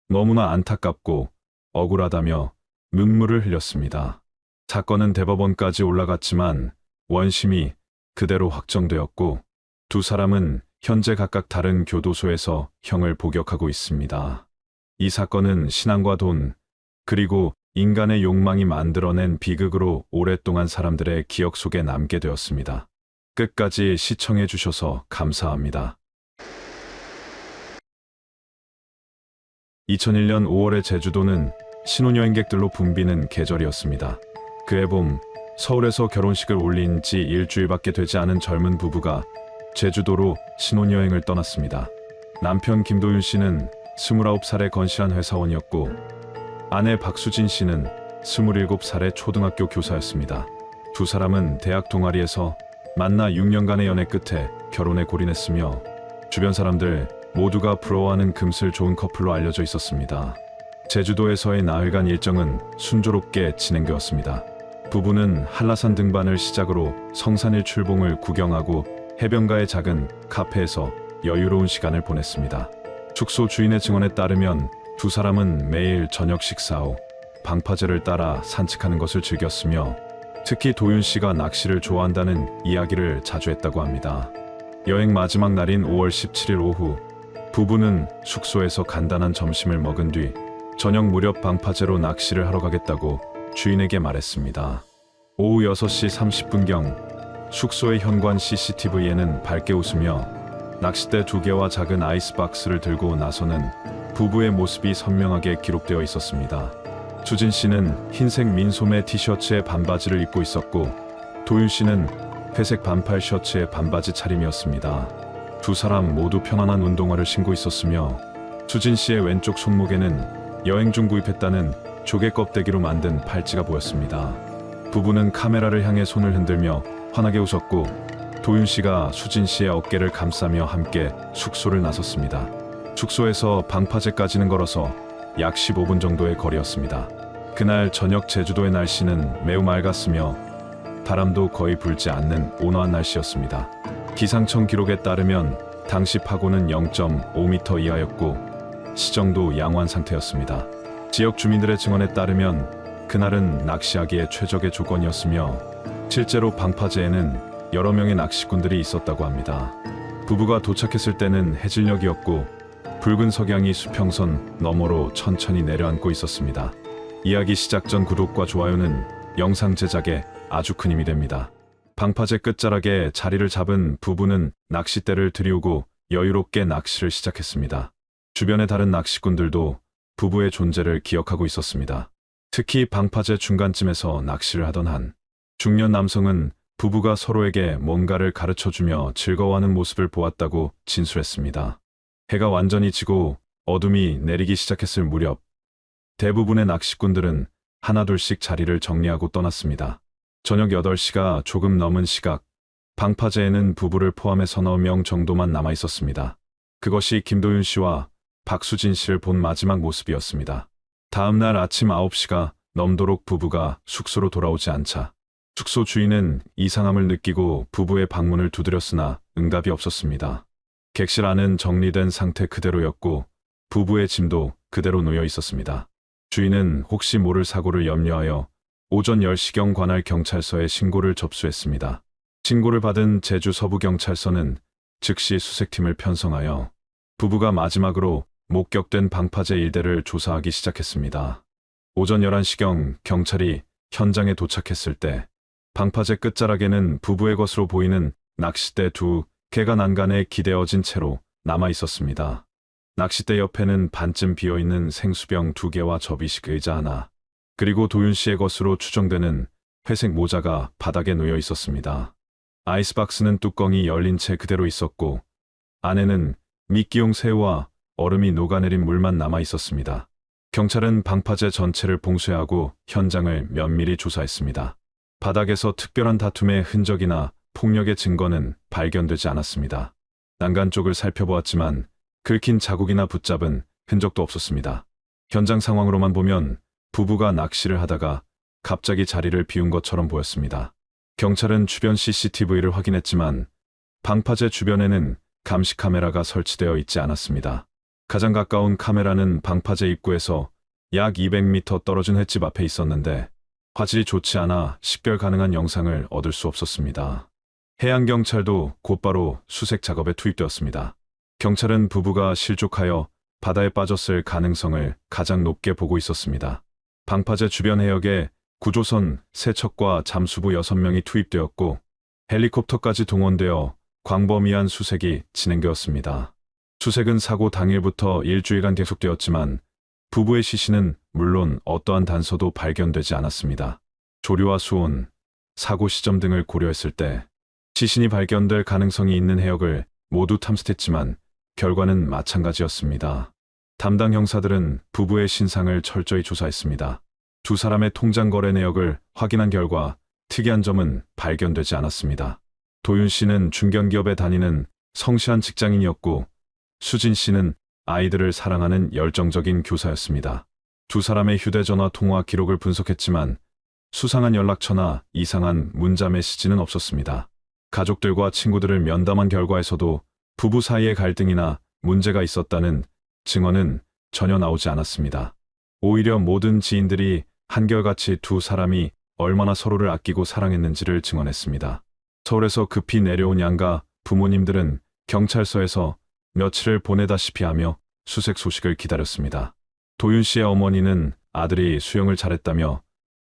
너무나 안타깝고 억울하다며 눈물을 흘렸습니다. 사건은 대법원까지 올라갔지만 원심이 그대로 확정되었고 두 사람은 현재 각각 다른 교도소에서 형을 복역하고 있습니다. 이 사건은 신앙과 돈, 그리고 인간의 욕망이 만들어낸 비극으로 오랫동안 사람들의 기억 속에 남게 되었습니다. 끝까지 시청해 주셔서 감사합니다. 2001년 5월의 제주도는 신혼여행객들로 붐비는 계절이었습니다. 그해 봄, 서울에서 결혼식을 올린 지 일주일밖에 되지 않은 젊은 부부가 제주도로 신혼여행을 떠났습니다. 남편 김도윤 씨는 29살의 건실한 회사원이었고 아내 박수진 씨는 27살의 초등학교 교사였습니다. 두 사람은 대학 동아리에서 만나 6년간의 연애 끝에 결혼에 골인했으며 주변 사람들 모두가 부러워하는 금슬 좋은 커플로 알려져 있었습니다. 제주도에서의 나흘간 일정은 순조롭게 진행되었습니다. 부부는 한라산 등반을 시작으로 성산일 출봉을 구경하고 해변가의 작은 카페에서 여유로운 시간을 보냈습니다. 숙소 주인의 증언에 따르면 두 사람은 매일 저녁 식사 후 방파제를 따라 산책하는 것을 즐겼으며 특히 도윤 씨가 낚시를 좋아한다는 이야기를 자주 했다고 합니다. 여행 마지막 날인 5월 17일 오후 부부는 숙소에서 간단한 점심을 먹은 뒤 저녁 무렵 방파제로 낚시를 하러 가겠다고 주인에게 말했습니다. 오후 6시 30분경 숙소의 현관 CCTV에는 밝게 웃으며 낚싯대 2개와 작은 아이스박스를 들고 나서는 부부의 모습이 선명하게 기록되어 있었습니다. 수진 씨는 흰색 민소매 티셔츠에 반바지를 입고 있었고 도윤 씨는 회색 반팔 셔츠에 반바지 차림이었습니다. 두 사람 모두 편안한 운동화를 신고 있었으며 수진 씨의 왼쪽 손목에는 여행 중 구입했다는 조개 껍데기로 만든 팔찌가 보였습니다. 부부는 카메라를 향해 손을 흔들며 환하게 웃었고 도윤 씨가 수진 씨의 어깨를 감싸며 함께 숙소를 나섰습니다. 숙소에서 방파제까지는 걸어서 약 15분 정도의 거리였습니다. 그날 저녁 제주도의 날씨는 매우 맑았으며 바람도 거의 불지 않는 온화한 날씨였습니다. 기상청 기록에 따르면 당시 파고는 0.5m 이하였고 시정도 양호한 상태였습니다. 지역 주민들의 증언에 따르면 그날은 낚시하기에 최적의 조건이었으며 실제로 방파제에는 여러 명의 낚시꾼들이 있었다고 합니다. 부부가 도착했을 때는 해질녘이었고 붉은 석양이 수평선 너머로 천천히 내려앉고 있었습니다. 이야기 시작 전 구독과 좋아요는 영상 제작에 아주 큰 힘이 됩니다. 방파제 끝자락에 자리를 잡은 부부는 낚싯대를 들이우고 여유롭게 낚시를 시작했습니다. 주변의 다른 낚시꾼들도 부부의 존재를 기억하고 있었습니다. 특히 방파제 중간쯤에서 낚시를 하던 한 중년 남성은 부부가 서로에게 뭔가를 가르쳐주며 즐거워하는 모습을 보았다고 진술했습니다. 해가 완전히 지고 어둠이 내리기 시작했을 무렵 대부분의 낚시꾼들은 하나둘씩 자리를 정리하고 떠났습니다. 저녁 8시가 조금 넘은 시각 방파제에는 부부를 포함해 서너 명 정도만 남아 있었습니다. 그것이 김도윤 씨와 박수진 씨를 본 마지막 모습이었습니다. 다음 날 아침 9시가 넘도록 부부가 숙소로 돌아오지 않자 숙소 주인은 이상함을 느끼고 부부의 방문을 두드렸으나 응답이 없었습니다. 객실 안은 정리된 상태 그대로였고 부부의 짐도 그대로 놓여 있었습니다. 주인은 혹시 모를 사고를 염려하여 오전 10시경 관할 경찰서에 신고를 접수했습니다. 신고를 받은 제주 서부경찰서는 즉시 수색팀을 편성하여 부부가 마지막으로 목격된 방파제 일대를 조사하기 시작했습니다. 오전 11시경 경찰이 현장에 도착했을 때 방파제 끝자락에는 부부의 것으로 보이는 낚싯대 2개가 난간에 기대어진 채로 남아 있었습니다. 낚싯대 옆에는 반쯤 비어있는 생수병 2개와 접이식 의자 하나, 그리고 도윤 씨의 것으로 추정되는 회색 모자가 바닥에 놓여 있었습니다. 아이스박스는 뚜껑이 열린 채 그대로 있었고 안에는 미끼용 새우와 얼음이 녹아내린 물만 남아 있었습니다. 경찰은 방파제 전체를 봉쇄하고 현장을 면밀히 조사했습니다. 바닥에서 특별한 다툼의 흔적이나 폭력의 증거는 발견되지 않았습니다. 난간 쪽을 살펴보았지만 긁힌 자국이나 붙잡은 흔적도 없었습니다. 현장 상황으로만 보면 부부가 낚시를 하다가 갑자기 자리를 비운 것처럼 보였습니다. 경찰은 주변 CCTV를 확인했지만 방파제 주변에는 감시 카메라가 설치되어 있지 않았습니다. 가장 가까운 카메라는 방파제 입구에서 약 200m 떨어진 횟집 앞에 있었는데 화질이 좋지 않아 식별 가능한 영상을 얻을 수 없었습니다. 해양경찰도 곧바로 수색 작업에 투입되었습니다. 경찰은 부부가 실족하여 바다에 빠졌을 가능성을 가장 높게 보고 있었습니다. 방파제 주변 해역에 구조선 3척과 잠수부 6명이 투입되었고 헬리콥터까지 동원되어 광범위한 수색이 진행되었습니다. 수색은 사고 당일부터 일주일간 계속되었지만 부부의 시신은 물론 어떠한 단서도 발견되지 않았습니다. 조류와 수온, 사고 시점 등을 고려했을 때 시신이 발견될 가능성이 있는 해역을 모두 탐색했지만 결과는 마찬가지였습니다. 담당 형사들은 부부의 신상을 철저히 조사했습니다. 두 사람의 통장 거래 내역을 확인한 결과 특이한 점은 발견되지 않았습니다. 도윤 씨는 중견기업에 다니는 성실한 직장인이었고 수진 씨는 아이들을 사랑하는 열정적인 교사였습니다. 두 사람의 휴대전화 통화 기록을 분석했지만 수상한 연락처나 이상한 문자 메시지는 없었습니다. 가족들과 친구들을 면담한 결과에서도 부부 사이의 갈등이나 문제가 있었다는 증언은 전혀 나오지 않았습니다. 오히려 모든 지인들이 한결같이 두 사람이 얼마나 서로를 아끼고 사랑했는지를 증언했습니다. 서울에서 급히 내려온 양가 부모님들은 경찰서에서 며칠을 보내다시피 하며 수색 소식을 기다렸습니다. 도윤 씨의 어머니는 아들이 수영을 잘했다며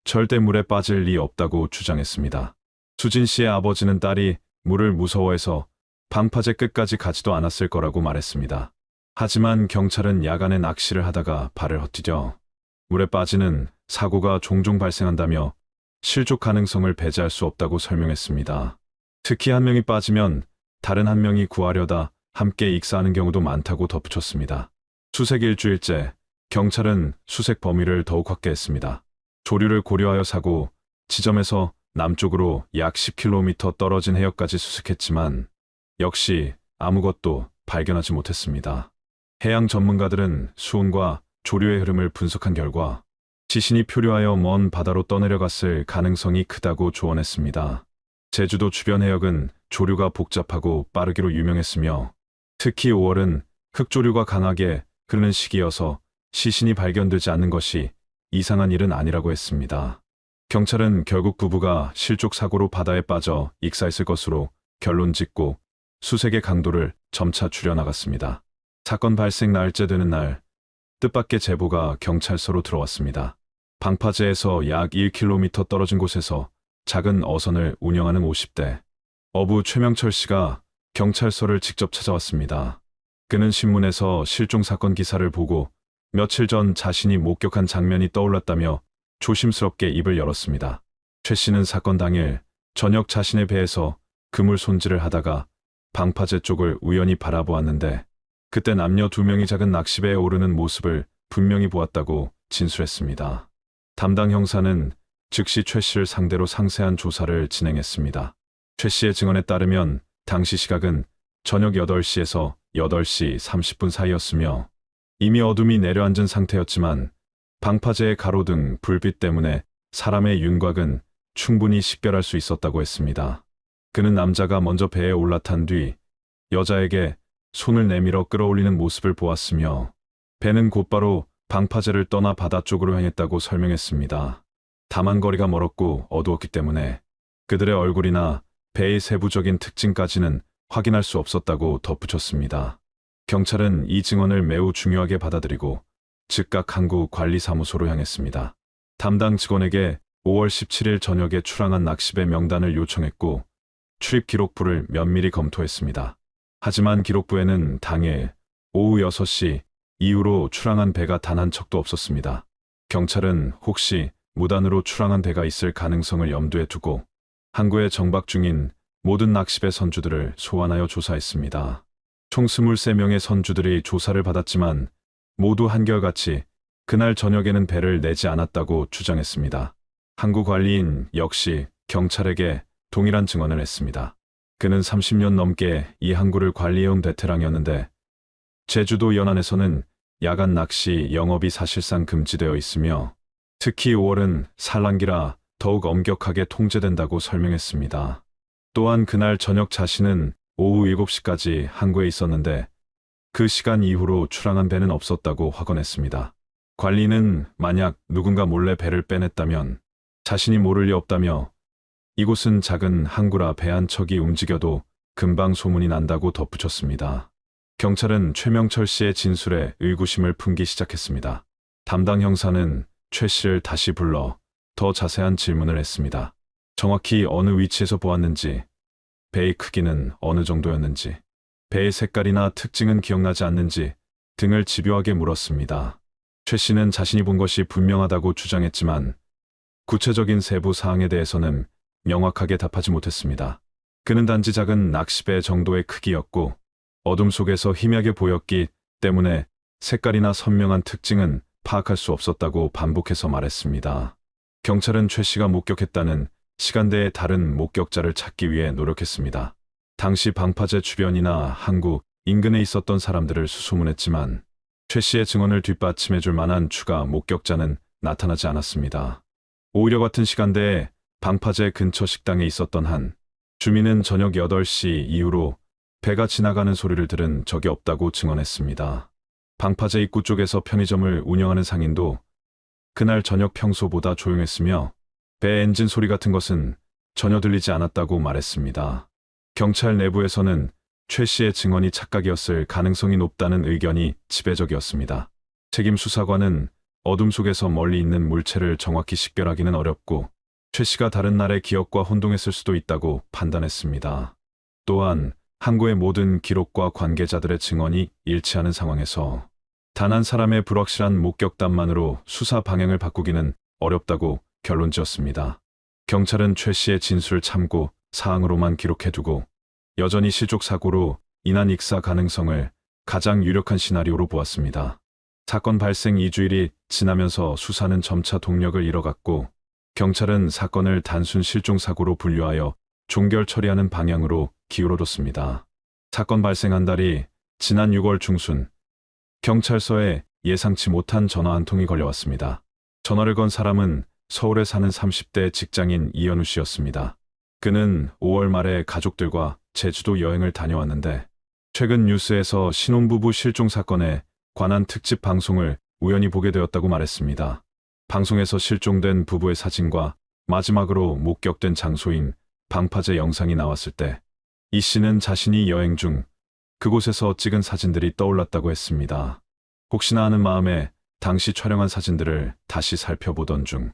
절대 물에 빠질 리 없다고 주장했습니다. 수진 씨의 아버지는 딸이 물을 무서워해서 방파제 끝까지 가지도 않았을 거라고 말했습니다. 하지만 경찰은 야간에 낚시를 하다가 발을 헛디뎌 물에 빠지는 사고가 종종 발생한다며 실족 가능성을 배제할 수 없다고 설명했습니다. 특히 한 명이 빠지면 다른 한 명이 구하려다 함께 익사하는 경우도 많다고 덧붙였습니다. 수색 일주일째, 경찰은 수색 범위를 더욱 확대했습니다. 조류를 고려하여 사고 지점에서 남쪽으로 약 10km 떨어진 해역까지 수색했지만 역시 아무것도 발견하지 못했습니다. 해양 전문가들은 수온과 조류의 흐름을 분석한 결과 시신이 표류하여 먼 바다로 떠내려갔을 가능성이 크다고 조언했습니다. 제주도 주변 해역은 조류가 복잡하고 빠르기로 유명했으며 특히 5월은 흑조류가 강하게 흐르는 시기여서 시신이 발견되지 않는 것이 이상한 일은 아니라고 했습니다. 경찰은 결국 부부가 실족 사고로 바다에 빠져 익사했을 것으로 결론 짓고 수색의 강도를 점차 줄여나갔습니다. 사건 발생 날째 되는 날, 뜻밖의 제보가 경찰서로 들어왔습니다. 방파제에서 약 1km 떨어진 곳에서 작은 어선을 운영하는 50대 어부 최명철 씨가 경찰서를 직접 찾아왔습니다. 그는 신문에서 실종 사건 기사를 보고 며칠 전 자신이 목격한 장면이 떠올랐다며 조심스럽게 입을 열었습니다. 최 씨는 사건 당일 저녁 자신의 배에서 그물 손질을 하다가 방파제 쪽을 우연히 바라보았는데 그때 남녀 2명이 작은 낚시배에 오르는 모습을 분명히 보았다고 진술했습니다. 담당 형사는 즉시 최 씨를 상대로 상세한 조사를 진행했습니다. 최 씨의 증언에 따르면 당시 시각은 저녁 8시에서 8시 30분 사이였으며 이미 어둠이 내려앉은 상태였지만 방파제의 가로등 불빛 때문에 사람의 윤곽은 충분히 식별할 수 있었다고 했습니다. 그는 남자가 먼저 배에 올라탄 뒤 여자에게 손을 내밀어 끌어올리는 모습을 보았으며 배는 곧바로 방파제를 떠나 바다 쪽으로 향했다고 설명했습니다. 다만 거리가 멀었고 어두웠기 때문에 그들의 얼굴이나 배의 세부적인 특징까지는 확인할 수 없었다고 덧붙였습니다. 경찰은 이 증언을 매우 중요하게 받아들이고 즉각 항구관리사무소로 향했습니다. 담당 직원에게 5월 17일 저녁에 출항한 낚시배 명단을 요청했고 출입 기록부를 면밀히 검토했습니다. 하지만 기록부에는 당일 오후 6시 이후로 출항한 배가 단 한 척도 없었습니다. 경찰은 혹시 무단으로 출항한 배가 있을 가능성을 염두에 두고 항구에 정박 중인 모든 낚시배 선주들을 소환하여 조사했습니다. 총 23명의 선주들이 조사를 받았지만 모두 한결같이 그날 저녁에는 배를 내지 않았다고 주장했습니다. 항구 관리인 역시 경찰에게 동일한 증언을 했습니다. 그는 30년 넘게 이 항구를 관리해온 베테랑이었는데 제주도 연안에서는 야간 낚시 영업이 사실상 금지되어 있으며 특히 5월은 산란기라 더욱 엄격하게 통제된다고 설명했습니다. 또한 그날 저녁 자신은 오후 7시까지 항구에 있었는데 그 시간 이후로 출항한 배는 없었다고 확언했습니다. 관리는 만약 누군가 몰래 배를 빼냈다면 자신이 모를 리 없다며 이곳은 작은 항구라 배 한 척이 움직여도 금방 소문이 난다고 덧붙였습니다. 경찰은 최명철 씨의 진술에 의구심을 품기 시작했습니다. 담당 형사는 최 씨를 다시 불러 더 자세한 질문을 했습니다. 정확히 어느 위치에서 보았는지, 배의 크기는 어느 정도였는지, 배의 색깔이나 특징은 기억나지 않는지 등을 집요하게 물었습니다. 최 씨는 자신이 본 것이 분명하다고 주장했지만 구체적인 세부 사항에 대해서는 명확하게 답하지 못했습니다. 그는 단지 작은 낚시배 정도의 크기였고 어둠 속에서 희미하게 보였기 때문에 색깔이나 선명한 특징은 파악할 수 없었다고 반복해서 말했습니다. 경찰은 최 씨가 목격했다는 시간대의 다른 목격자를 찾기 위해 노력했습니다. 당시 방파제 주변이나 항구 인근에 있었던 사람들을 수소문했지만 최 씨의 증언을 뒷받침해줄 만한 추가 목격자는 나타나지 않았습니다. 오히려 같은 시간대에 방파제 근처 식당에 있었던 한 주민은 저녁 8시 이후로 배가 지나가는 소리를 들은 적이 없다고 증언했습니다. 방파제 입구 쪽에서 편의점을 운영하는 상인도 그날 저녁 평소보다 조용했으며 배 엔진 소리 같은 것은 전혀 들리지 않았다고 말했습니다. 경찰 내부에서는 최 씨의 증언이 착각이었을 가능성이 높다는 의견이 지배적이었습니다. 책임 수사관은 어둠 속에서 멀리 있는 물체를 정확히 식별하기는 어렵고 최 씨가 다른 날의 기억과 혼동했을 수도 있다고 판단했습니다. 또한 항구의 모든 기록과 관계자들의 증언이 일치하는 상황에서 단 한 사람의 불확실한 목격담만으로 수사 방향을 바꾸기는 어렵다고 결론지었습니다. 경찰은 최 씨의 진술 참고 사항으로만 기록해두고 여전히 실족 사고로 인한 익사 가능성을 가장 유력한 시나리오로 보았습니다. 사건 발생 2주일이 지나면서 수사는 점차 동력을 잃어갔고 경찰은 사건을 단순 실종사고로 분류하여 종결 처리하는 방향으로 기울어뒀습니다. 사건 발생 한 달이 지난 6월 중순 경찰서에 예상치 못한 전화 한 통이 걸려왔습니다. 전화를 건 사람은 서울에 사는 30대 직장인 이현우 씨였습니다. 그는 5월 말에 가족들과 제주도 여행을 다녀왔는데 최근 뉴스에서 신혼부부 실종 사건에 관한 특집 방송을 우연히 보게 되었다고 말했습니다. 방송에서 실종된 부부의 사진과 마지막으로 목격된 장소인 방파제 영상이 나왔을 때 이 씨는 자신이 여행 중 그곳에서 찍은 사진들이 떠올랐다고 했습니다. 혹시나 하는 마음에 당시 촬영한 사진들을 다시 살펴보던 중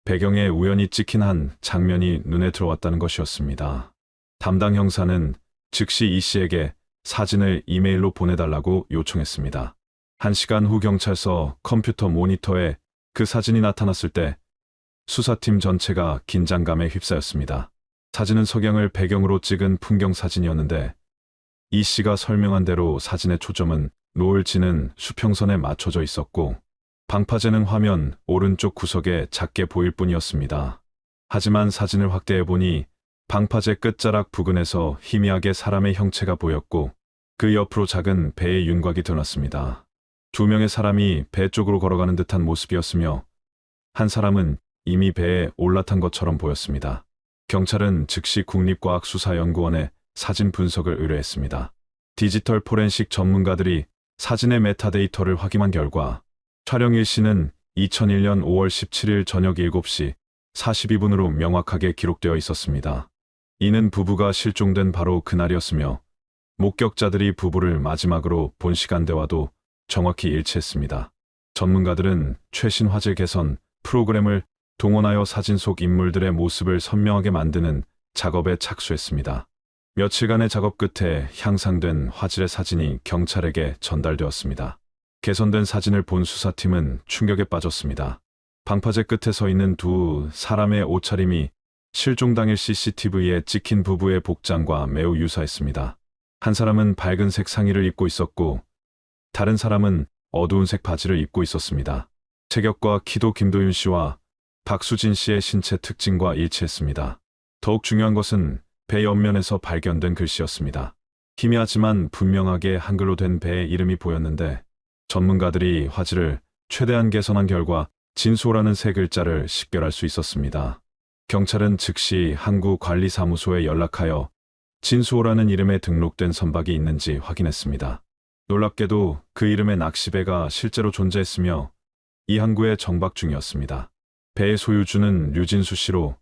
배경에 우연히 찍힌 한 장면이 눈에 들어왔다는 것이었습니다. 담당 형사는 즉시 이 씨에게 사진을 이메일로 보내달라고 요청했습니다. 1시간 후 경찰서 컴퓨터 모니터에 그 사진이 나타났을 때 수사팀 전체가 긴장감에 휩싸였습니다. 사진은 석양을 배경으로 찍은 풍경 사진이었는데 이 씨가 설명한 대로 사진의 초점은 노을 지는 수평선에 맞춰져 있었고 방파제는 화면 오른쪽 구석에 작게 보일 뿐이었습니다. 하지만 사진을 확대해보니 방파제 끝자락 부근에서 희미하게 사람의 형체가 보였고 그 옆으로 작은 배의 윤곽이 드러났습니다. 2명의 사람이 배 쪽으로 걸어가는 듯한 모습이었으며 한 사람은 이미 배에 올라탄 것처럼 보였습니다. 경찰은 즉시 국립과학수사연구원에 사진 분석을 의뢰했습니다. 디지털 포렌식 전문가들이 사진의 메타데이터를 확인한 결과 촬영 일시는 2001년 5월 17일 저녁 7시 42분으로 명확하게 기록되어 있었습니다. 이는 부부가 실종된 바로 그날이었으며 목격자들이 부부를 마지막으로 본 시간대와도 정확히 일치했습니다. 전문가들은 최신 화질 개선 프로그램을 동원하여 사진 속 인물들의 모습을 선명하게 만드는 작업에 착수했습니다. 며칠간의 작업 끝에 향상된 화질의 사진이 경찰에게 전달되었습니다. 개선된 사진을 본 수사팀은 충격에 빠졌습니다. 방파제 끝에 서 있는 두 사람의 옷차림이 실종 당일 CCTV에 찍힌 부부의 복장과 매우 유사했습니다. 한 사람은 밝은색 상의를 입고 있었고 다른 사람은 어두운색 바지를 입고 있었습니다. 체격과 키도 김도윤 씨와 박수진 씨의 신체 특징과 일치했습니다. 더욱 중요한 것은 배 옆면에서 발견된 글씨였습니다. 희미하지만 분명하게 한글로 된 배의 이름이 보였는데 전문가들이 화질을 최대한 개선한 결과 진수호라는 세 글자를 식별할 수 있었습니다. 경찰은 즉시 항구관리사무소에 연락하여 진수호라는 이름에 등록된 선박이 있는지 확인했습니다. 놀랍게도 그 이름의 낚시배가 실제로 존재했으며 이 항구에 정박 중이었습니다. 배의 소유주는 류진수 씨로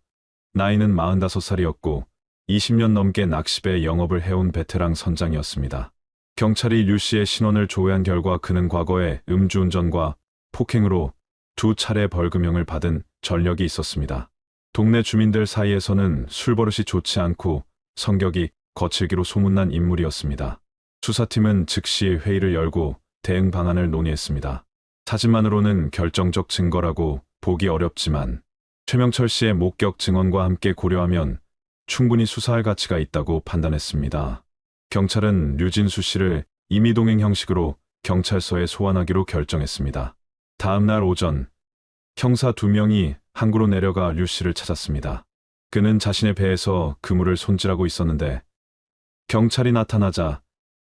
나이는 45살이었고 20년 넘게 낚시배 영업을 해온 베테랑 선장이었습니다. 경찰이 류 씨의 신원을 조회한 결과 그는 과거에 음주운전과 폭행으로 2차례 벌금형을 받은 전력이 있었습니다. 동네 주민들 사이에서는 술버릇이 좋지 않고 성격이 거칠기로 소문난 인물이었습니다. 수사팀은 즉시 회의를 열고 대응 방안을 논의했습니다. 사진만으로는 결정적 증거라고 보기 어렵지만 최명철 씨의 목격 증언과 함께 고려하면 충분히 수사할 가치가 있다고 판단했습니다. 경찰은 류진수 씨를 임의동행 형식으로 경찰서에 소환하기로 결정했습니다. 다음 날 오전, 형사 2명이 항구로 내려가 류 씨를 찾았습니다. 그는 자신의 배에서 그물을 손질하고 있었는데 경찰이 나타나자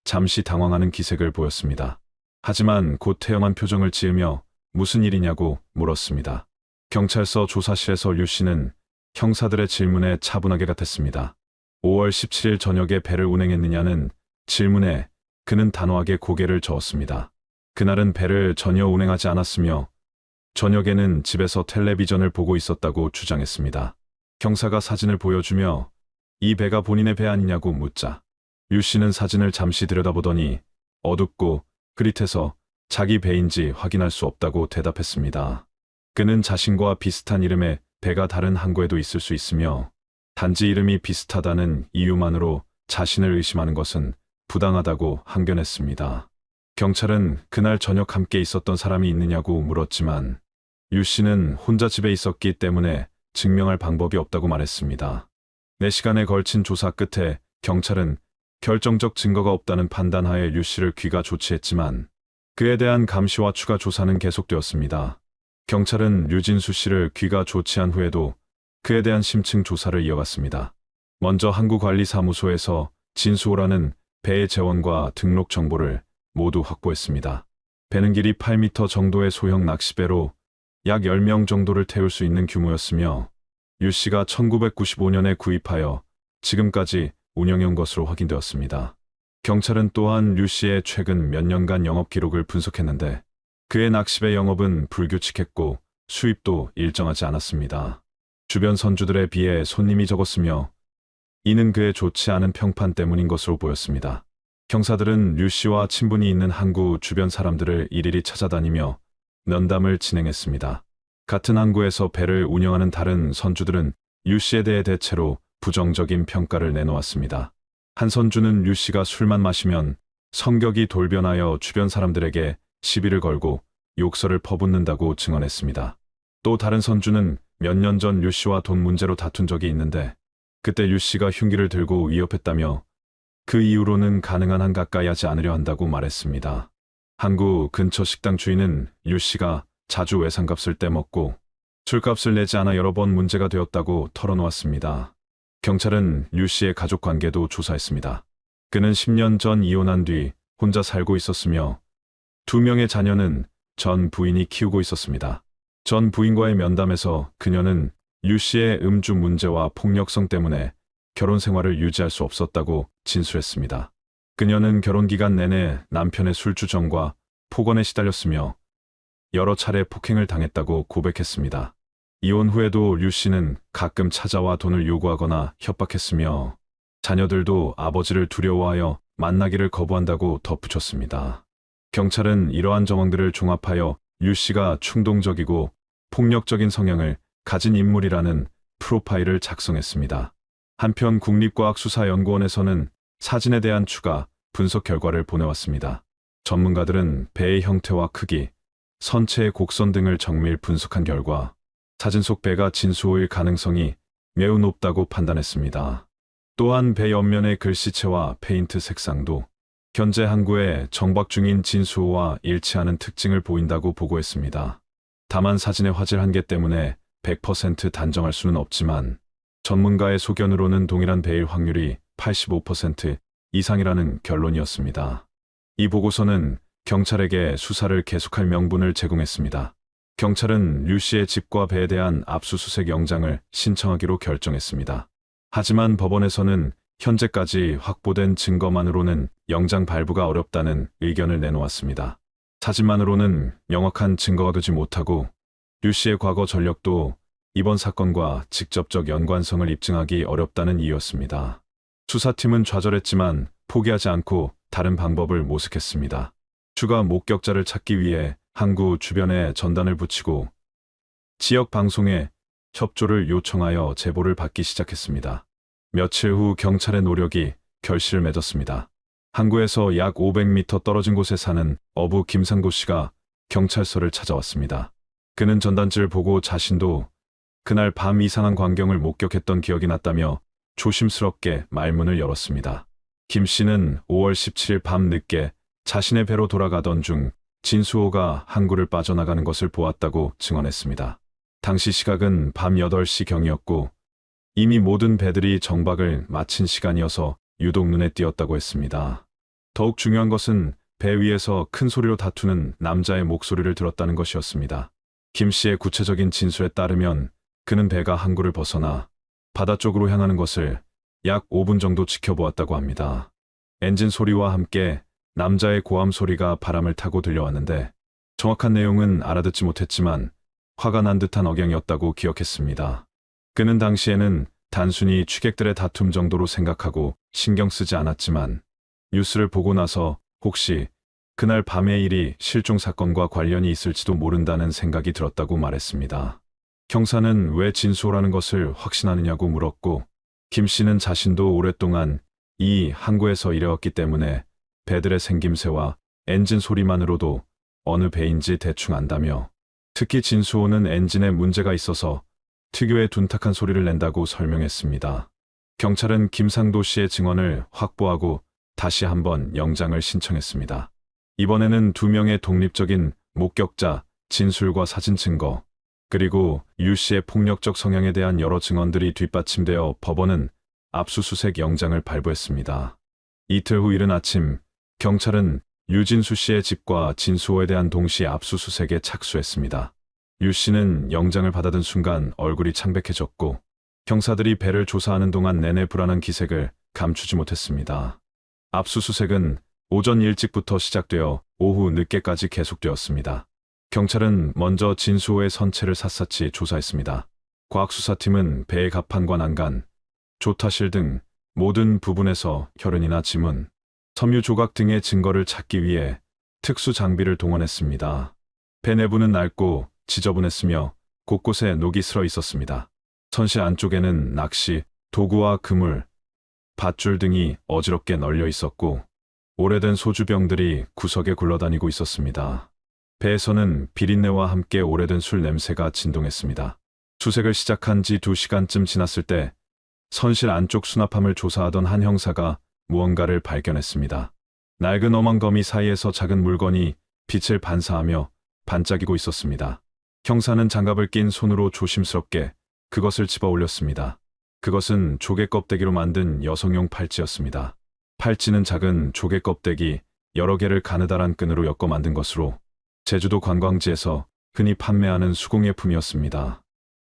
잠시 당황하는 기색을 보였습니다. 하지만 곧 태연한 표정을 지으며 무슨 일이냐고 물었습니다. 경찰서 조사실에서 류 씨는 형사들의 질문에 차분하게 답했습니다. 5월 17일 저녁에 배를 운행했느냐는 질문에 그는 단호하게 고개를 저었습니다. 그날은 배를 전혀 운행하지 않았으며 저녁에는 집에서 텔레비전을 보고 있었다고 주장했습니다. 형사가 사진을 보여주며 이 배가 본인의 배 아니냐고 묻자 류 씨는 사진을 잠시 들여다보더니 어둡고 흐릿해서 자기 배인지 확인할 수 없다고 대답했습니다. 그는 자신과 비슷한 이름의 배가 다른 항구에도 있을 수 있으며 단지 이름이 비슷하다는 이유만으로 자신을 의심하는 것은 부당하다고 항변했습니다. 경찰은 그날 저녁 함께 있었던 사람이 있느냐고 물었지만 류 씨는 혼자 집에 있었기 때문에 증명할 방법이 없다고 말했습니다. 4시간에 걸친 조사 끝에 경찰은 결정적 증거가 없다는 판단하에 류 씨를 귀가 조치했지만 그에 대한 감시와 추가 조사는 계속되었습니다. 경찰은 류진수 씨를 귀가 조치한 후에도 그에 대한 심층 조사를 이어갔습니다. 먼저 항구관리사무소에서 진수호라는 배의 재원과 등록 정보를 모두 확보했습니다. 배는 길이 8m 정도의 소형 낚시배로 약 10명 정도를 태울 수 있는 규모였으며 류 씨가 1995년에 구입하여 지금까지 운영한 것으로 확인되었습니다. 경찰은 또한 류 씨의 최근 몇 년간 영업 기록을 분석했는데 그의 낚시배 영업은 불규칙했고 수입도 일정하지 않았습니다. 주변 선주들에 비해 손님이 적었으며 이는 그의 좋지 않은 평판 때문인 것으로 보였습니다. 경사들은 류 씨와 친분이 있는 항구 주변 사람들을 일일이 찾아다니며 면담을 진행했습니다. 같은 항구에서 배를 운영하는 다른 선주들은 류 씨에 대해 대체로 부정적인 평가를 내놓았습니다. 한 선주는 류 씨가 술만 마시면 성격이 돌변하여 주변 사람들에게 시비를 걸고 욕설을 퍼붓는다고 증언했습니다. 또 다른 선주는 몇 년 전 류 씨와 돈 문제로 다툰 적이 있는데 그때 류 씨가 흉기를 들고 위협했다며 그 이후로는 가능한 한 가까이 하지 않으려 한다고 말했습니다. 항구 근처 식당 주인은 류 씨가 자주 외상값을 떼먹고 술값을 내지 않아 여러 번 문제가 되었다고 털어놓았습니다. 경찰은 류 씨의 가족 관계도 조사했습니다. 그는 10년 전 이혼한 뒤 혼자 살고 있었으며 2명의 자녀는 전 부인이 키우고 있었습니다. 전 부인과의 면담에서 그녀는 류 씨의 음주 문제와 폭력성 때문에 결혼 생활을 유지할 수 없었다고 진술했습니다. 그녀는 결혼 기간 내내 남편의 술주정과 폭언에 시달렸으며 여러 차례 폭행을 당했다고 고백했습니다. 이혼 후에도 류 씨는 가끔 찾아와 돈을 요구하거나 협박했으며 자녀들도 아버지를 두려워하여 만나기를 거부한다고 덧붙였습니다. 경찰은 이러한 정황들을 종합하여 류 씨가 충동적이고 폭력적인 성향을 가진 인물이라는 프로파일을 작성했습니다. 한편 국립과학수사연구원에서는 사진에 대한 추가 분석 결과를 보내왔습니다. 전문가들은 배의 형태와 크기, 선체의 곡선 등을 정밀 분석한 결과 사진 속 배가 진수호일 가능성이 매우 높다고 판단했습니다. 또한 배 옆면의 글씨체와 페인트 색상도 현재 항구에 정박 중인 진수호와 일치하는 특징을 보인다고 보고했습니다. 다만 사진의 화질 한계 때문에 100% 단정할 수는 없지만 전문가의 소견으로는 동일한 배일 확률이 85% 이상이라는 결론이었습니다. 이 보고서는 경찰에게 수사를 계속할 명분을 제공했습니다. 경찰은 류 씨의 집과 배에 대한 압수수색 영장을 신청하기로 결정했습니다. 하지만 법원에서는 현재까지 확보된 증거만으로는 영장 발부가 어렵다는 의견을 내놓았습니다. 사진만으로는 명확한 증거가 되지 못하고 류 씨의 과거 전력도 이번 사건과 직접적 연관성을 입증하기 어렵다는 이유였습니다. 수사팀은 좌절했지만 포기하지 않고 다른 방법을 모색했습니다. 추가 목격자를 찾기 위해 항구 주변에 전단을 붙이고 지역 방송에 협조를 요청하여 제보를 받기 시작했습니다. 며칠 후 경찰의 노력이 결실을 맺었습니다. 항구에서 약 500m 떨어진 곳에 사는 어부 김상도 씨가 경찰서를 찾아왔습니다. 그는 전단지를 보고 자신도 그날 밤 이상한 광경을 목격했던 기억이 났다며 조심스럽게 말문을 열었습니다. 김 씨는 5월 17일 밤 늦게 자신의 배로 돌아가던 중 진수호가 항구를 빠져나가는 것을 보았다고 증언했습니다. 당시 시각은 밤 8시 경이었고 이미 모든 배들이 정박을 마친 시간이어서 유독 눈에 띄었다고 했습니다. 더욱 중요한 것은 배 위에서 큰 소리로 다투는 남자의 목소리를 들었다는 것이었습니다. 김 씨의 구체적인 진술에 따르면 그는 배가 항구를 벗어나 바다 쪽으로 향하는 것을 약 5분 정도 지켜보았다고 합니다. 엔진 소리와 함께 남자의 고함 소리가 바람을 타고 들려왔는데 정확한 내용은 알아듣지 못했지만 화가 난 듯한 억양이었다고 기억했습니다. 그는 당시에는 단순히 취객들의 다툼 정도로 생각하고 신경 쓰지 않았지만 뉴스를 보고 나서 혹시 그날 밤의 일이 실종 사건과 관련이 있을지도 모른다는 생각이 들었다고 말했습니다. 형사는 왜 진수호라는 것을 확신하느냐고 물었고 김 씨는 자신도 오랫동안 이 항구에서 일해왔기 때문에 배들의 생김새와 엔진 소리만으로도 어느 배인지 대충 안다며 특히 진수호는 엔진에 문제가 있어서 특유의 둔탁한 소리를 낸다고 설명했습니다. 경찰은 김상도 씨의 증언을 확보하고 다시 한번 영장을 신청했습니다. 이번에는 2명의 독립적인 목격자, 진술과 사진 증거, 그리고 류 씨의 폭력적 성향에 대한 여러 증언들이 뒷받침되어 법원은 압수수색 영장을 발부했습니다. 이틀 후 이른 아침, 경찰은 유진수 씨의 집과 진수호에 대한 동시 압수수색에 착수했습니다. 류 씨는 영장을 받아든 순간 얼굴이 창백해졌고 형사들이 배를 조사하는 동안 내내 불안한 기색을 감추지 못했습니다. 압수수색은 오전 일찍부터 시작되어 오후 늦게까지 계속되었습니다. 경찰은 먼저 진수호의 선체를 샅샅이 조사했습니다. 과학수사팀은 배의 갑판과 난간, 조타실 등 모든 부분에서 혈흔이나 지문, 섬유 조각 등의 증거를 찾기 위해 특수 장비를 동원했습니다. 배 내부는 낡고 지저분했으며 곳곳에 녹이 슬어 있었습니다. 선실 안쪽에는 낚시, 도구와 그물, 밧줄 등이 어지럽게 널려 있었고 오래된 소주병들이 구석에 굴러다니고 있었습니다. 배에서는 비린내와 함께 오래된 술 냄새가 진동했습니다. 수색을 시작한 지 2시간쯤 지났을 때 선실 안쪽 수납함을 조사하던 한 형사가 무언가를 발견했습니다. 낡은 어망거미 사이에서 작은 물건이 빛을 반사하며 반짝이고 있었습니다. 형사는 장갑을 낀 손으로 조심스럽게 그것을 집어 올렸습니다. 그것은 조개 껍데기로 만든 여성용 팔찌였습니다. 팔찌는 작은 조개 껍데기 여러 개를 가느다란 끈으로 엮어 만든 것으로 제주도 관광지에서 흔히 판매하는 수공예품이었습니다.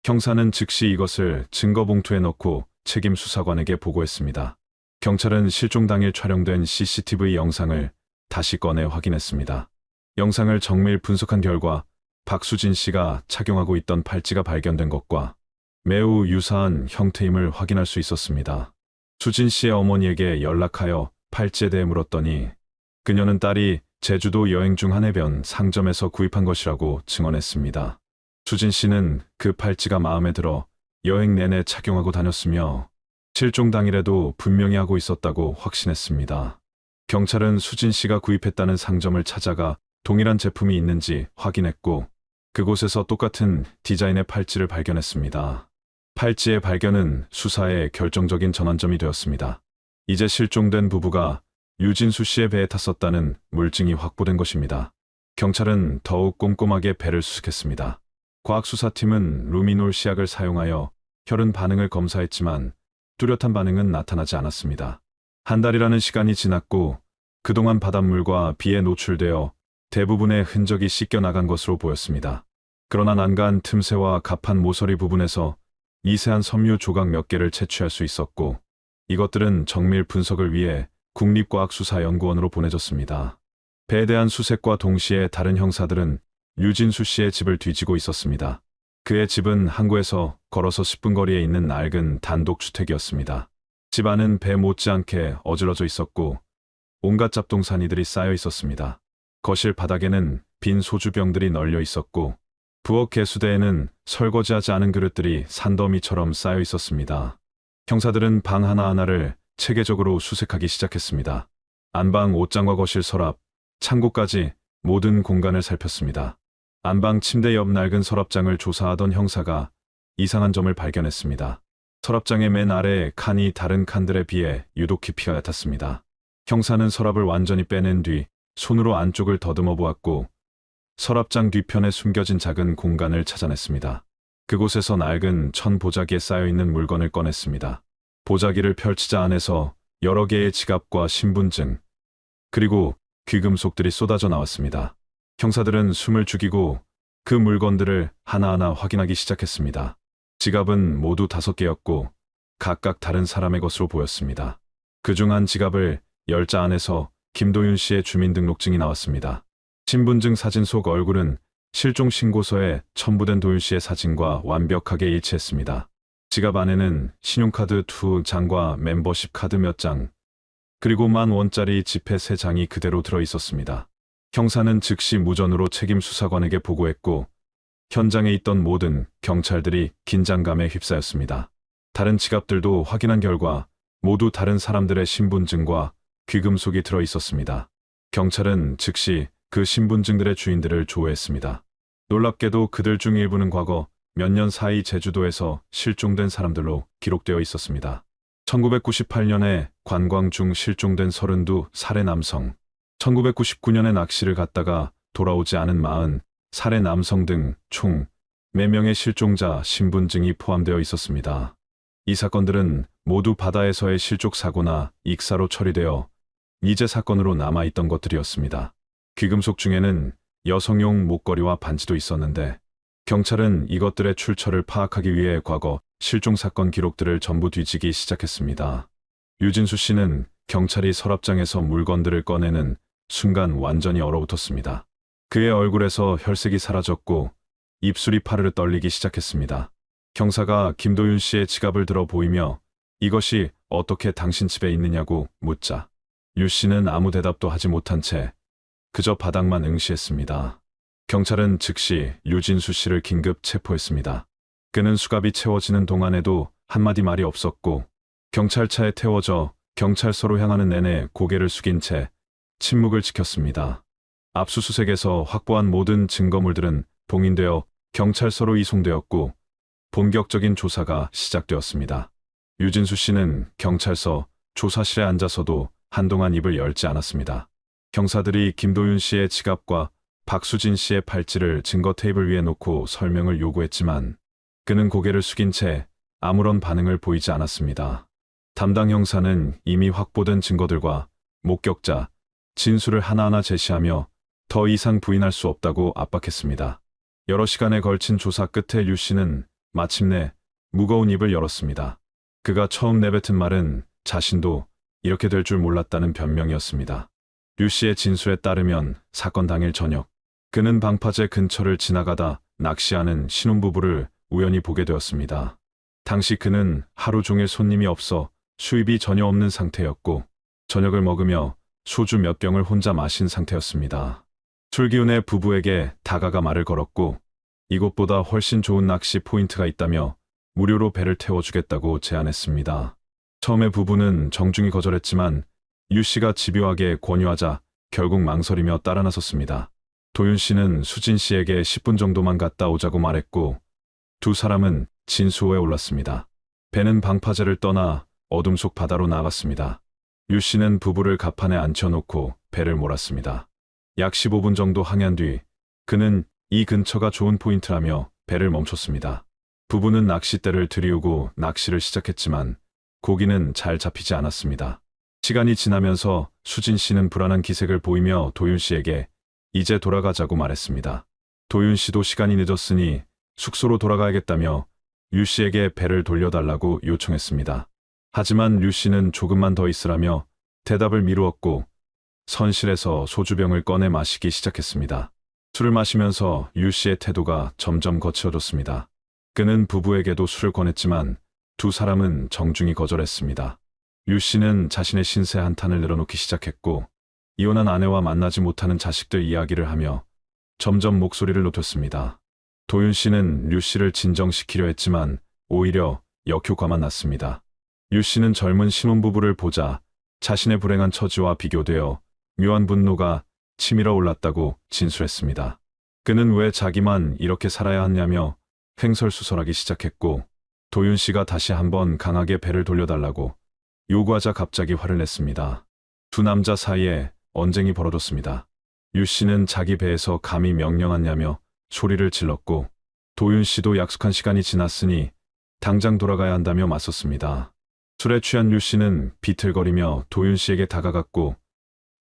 형사는 즉시 이것을 증거봉투에 넣고 책임 수사관에게 보고했습니다. 경찰은 실종 당일 촬영된 CCTV 영상을 다시 꺼내 확인했습니다. 영상을 정밀 분석한 결과 박수진 씨가 착용하고 있던 팔찌가 발견된 것과 매우 유사한 형태임을 확인할 수 있었습니다. 수진 씨의 어머니에게 연락하여 팔찌에 대해 물었더니 그녀는 딸이 제주도 여행 중 한 해변 상점에서 구입한 것이라고 증언했습니다. 수진 씨는 그 팔찌가 마음에 들어 여행 내내 착용하고 다녔으며 실종 당일에도 분명히 하고 있었다고 확신했습니다. 경찰은 수진 씨가 구입했다는 상점을 찾아가 동일한 제품이 있는지 확인했고 그곳에서 똑같은 디자인의 팔찌를 발견했습니다. 팔찌의 발견은 수사의 결정적인 전환점이 되었습니다. 이제 실종된 부부가 유진수 씨의 배에 탔었다는 물증이 확보된 것입니다. 경찰은 더욱 꼼꼼하게 배를 수색했습니다. 과학수사팀은 루미놀 시약을 사용하여 혈흔 반응을 검사했지만 뚜렷한 반응은 나타나지 않았습니다. 한 달이라는 시간이 지났고 그동안 바닷물과 비에 노출되어 대부분의 흔적이 씻겨나간 것으로 보였습니다. 그러나 난간 틈새와 갑판 모서리 부분에서 미세한 섬유 조각 몇 개를 채취할 수 있었고 이것들은 정밀 분석을 위해 국립과학수사연구원으로 보내졌습니다. 배에 대한 수색과 동시에 다른 형사들은 유진수 씨의 집을 뒤지고 있었습니다. 그의 집은 항구에서 걸어서 10분 거리에 있는 낡은 단독주택이었습니다. 집 안은 배 못지않게 어질러져 있었고 온갖 잡동사니들이 쌓여 있었습니다. 거실 바닥에는 빈 소주병들이 널려 있었고 부엌 개수대에는 설거지하지 않은 그릇들이 산더미처럼 쌓여 있었습니다. 형사들은 방 하나하나를 체계적으로 수색하기 시작했습니다. 안방 옷장과 거실 서랍, 창고까지 모든 공간을 살폈습니다. 안방 침대 옆 낡은 서랍장을 조사하던 형사가 이상한 점을 발견했습니다. 서랍장의 맨 아래 칸이 다른 칸들에 비해 유독 깊이가 얕았습니다. 형사는 서랍을 완전히 빼낸 뒤 손으로 안쪽을 더듬어 보았고 서랍장 뒤편에 숨겨진 작은 공간을 찾아냈습니다. 그곳에서 낡은 천 보자기에 쌓여있는 물건을 꺼냈습니다. 보자기를 펼치자 안에서 여러 개의 지갑과 신분증, 그리고 귀금속들이 쏟아져 나왔습니다. 형사들은 숨을 죽이고 그 물건들을 하나하나 확인하기 시작했습니다. 지갑은 모두 5개였고 각각 다른 사람의 것으로 보였습니다. 그중 한 지갑을 열자 안에서 김도윤 씨의 주민등록증이 나왔습니다. 신분증 사진 속 얼굴은 실종 신고서에 첨부된 도윤 씨의 사진과 완벽하게 일치했습니다. 지갑 안에는 신용카드 2장과 멤버십 카드 몇 장, 그리고 10,000원짜리 지폐 3장이 그대로 들어 있었습니다. 형사는 즉시 무전으로 책임 수사관에게 보고했고 현장에 있던 모든 경찰들이 긴장감에 휩싸였습니다. 다른 지갑들도 확인한 결과 모두 다른 사람들의 신분증과 귀금속이 들어 있었습니다. 경찰은 즉시 그 신분증들의 주인들을 조회했습니다. 놀랍게도 그들 중 일부는 과거 몇 년 사이 제주도에서 실종된 사람들로 기록되어 있었습니다. 1998년에 관광 중 실종된 32 살해 남성, 1999년에 낚시를 갔다가 돌아오지 않은 40 살해 남성 등 총 4명의 실종자 신분증이 포함되어 있었습니다. 이 사건들은 모두 바다에서의 실족 사고나 익사로 처리되어 미제 사건으로 남아있던 것들이었습니다. 귀금속 중에는 여성용 목걸이와 반지도 있었는데 경찰은 이것들의 출처를 파악하기 위해 과거 실종 사건 기록들을 전부 뒤지기 시작했습니다. 유진수 씨는 경찰이 서랍장에서 물건들을 꺼내는 순간 완전히 얼어붙었습니다. 그의 얼굴에서 혈색이 사라졌고 입술이 파르르 떨리기 시작했습니다. 경사가 김도윤 씨의 지갑을 들어 보이며 이것이 어떻게 당신 집에 있느냐고 묻자 유 씨는 아무 대답도 하지 못한 채 그저 바닥만 응시했습니다. 경찰은 즉시 유진수 씨를 긴급 체포했습니다. 그는 수갑이 채워지는 동안에도 한마디 말이 없었고 경찰차에 태워져 경찰서로 향하는 내내 고개를 숙인 채 침묵을 지켰습니다. 압수수색에서 확보한 모든 증거물들은 봉인되어 경찰서로 이송되었고 본격적인 조사가 시작되었습니다. 유진수 씨는 경찰서 조사실에 앉아서도 한동안 입을 열지 않았습니다. 경사들이 김도윤 씨의 지갑과 박수진 씨의 팔찌를 증거 테이블 위에 놓고 설명을 요구했지만 그는 고개를 숙인 채 아무런 반응을 보이지 않았습니다. 담당 형사는 이미 확보된 증거들과 목격자, 진술을 하나하나 제시하며 더 이상 부인할 수 없다고 압박했습니다. 여러 시간에 걸친 조사 끝에 유 씨는 마침내 무거운 입을 열었습니다. 그가 처음 내뱉은 말은 자신도 이렇게 될 줄 몰랐다는 변명이었습니다. 유 씨의 진술에 따르면 사건 당일 저녁 그는 방파제 근처를 지나가다 낚시하는 신혼부부를 우연히 보게 되었습니다. 당시 그는 하루 종일 손님이 없어 수입이 전혀 없는 상태였고 저녁을 먹으며 소주 몇 병을 혼자 마신 상태였습니다. 술기운의 부부에게 다가가 말을 걸었고 이곳보다 훨씬 좋은 낚시 포인트가 있다며 무료로 배를 태워주겠다고 제안했습니다. 처음에 부부는 정중히 거절했지만 유 씨가 집요하게 권유하자 결국 망설이며 따라 나섰습니다. 도윤 씨는 수진 씨에게 10분 정도만 갔다 오자고 말했고 두 사람은 진수호에 올랐습니다. 배는 방파제를 떠나 어둠 속 바다로 나갔습니다. 유 씨는 부부를 갑판에 앉혀놓고 배를 몰았습니다. 약 15분 정도 항해한 뒤 그는 이 근처가 좋은 포인트라며 배를 멈췄습니다. 부부는 낚싯대를 들이우고 낚시를 시작했지만 고기는 잘 잡히지 않았습니다. 시간이 지나면서 수진 씨는 불안한 기색을 보이며 도윤 씨에게 이제 돌아가자고 말했습니다. 도윤 씨도 시간이 늦었으니 숙소로 돌아가야겠다며 유 씨에게 배를 돌려달라고 요청했습니다. 하지만 유 씨는 조금만 더 있으라며 대답을 미루었고 선실에서 소주병을 꺼내 마시기 시작했습니다. 술을 마시면서 유 씨의 태도가 점점 거칠어졌습니다. 그는 부부에게도 술을 권했지만 두 사람은 정중히 거절했습니다. 유 씨는 자신의 신세 한탄을 내려놓기 시작했고 이혼한 아내와 만나지 못하는 자식들 이야기를 하며 점점 목소리를 높였습니다. 도윤 씨는 유 씨를 진정시키려 했지만 오히려 역효과만 났습니다. 유 씨는 젊은 신혼부부를 보자 자신의 불행한 처지와 비교되어 묘한 분노가 치밀어 올랐다고 진술했습니다. 그는 왜 자기만 이렇게 살아야 하냐며 횡설수설하기 시작했고 도윤 씨가 다시 한번 강하게 배를 돌려달라고 요구하자 갑자기 화를 냈습니다. 두 남자 사이에 언쟁이 벌어졌습니다. 유 씨는 자기 배에서 감히 명령하냐며 소리를 질렀고 도윤 씨도 약속한 시간이 지났으니 당장 돌아가야 한다며 맞섰습니다. 술에 취한 유 씨는 비틀거리며 도윤 씨에게 다가갔고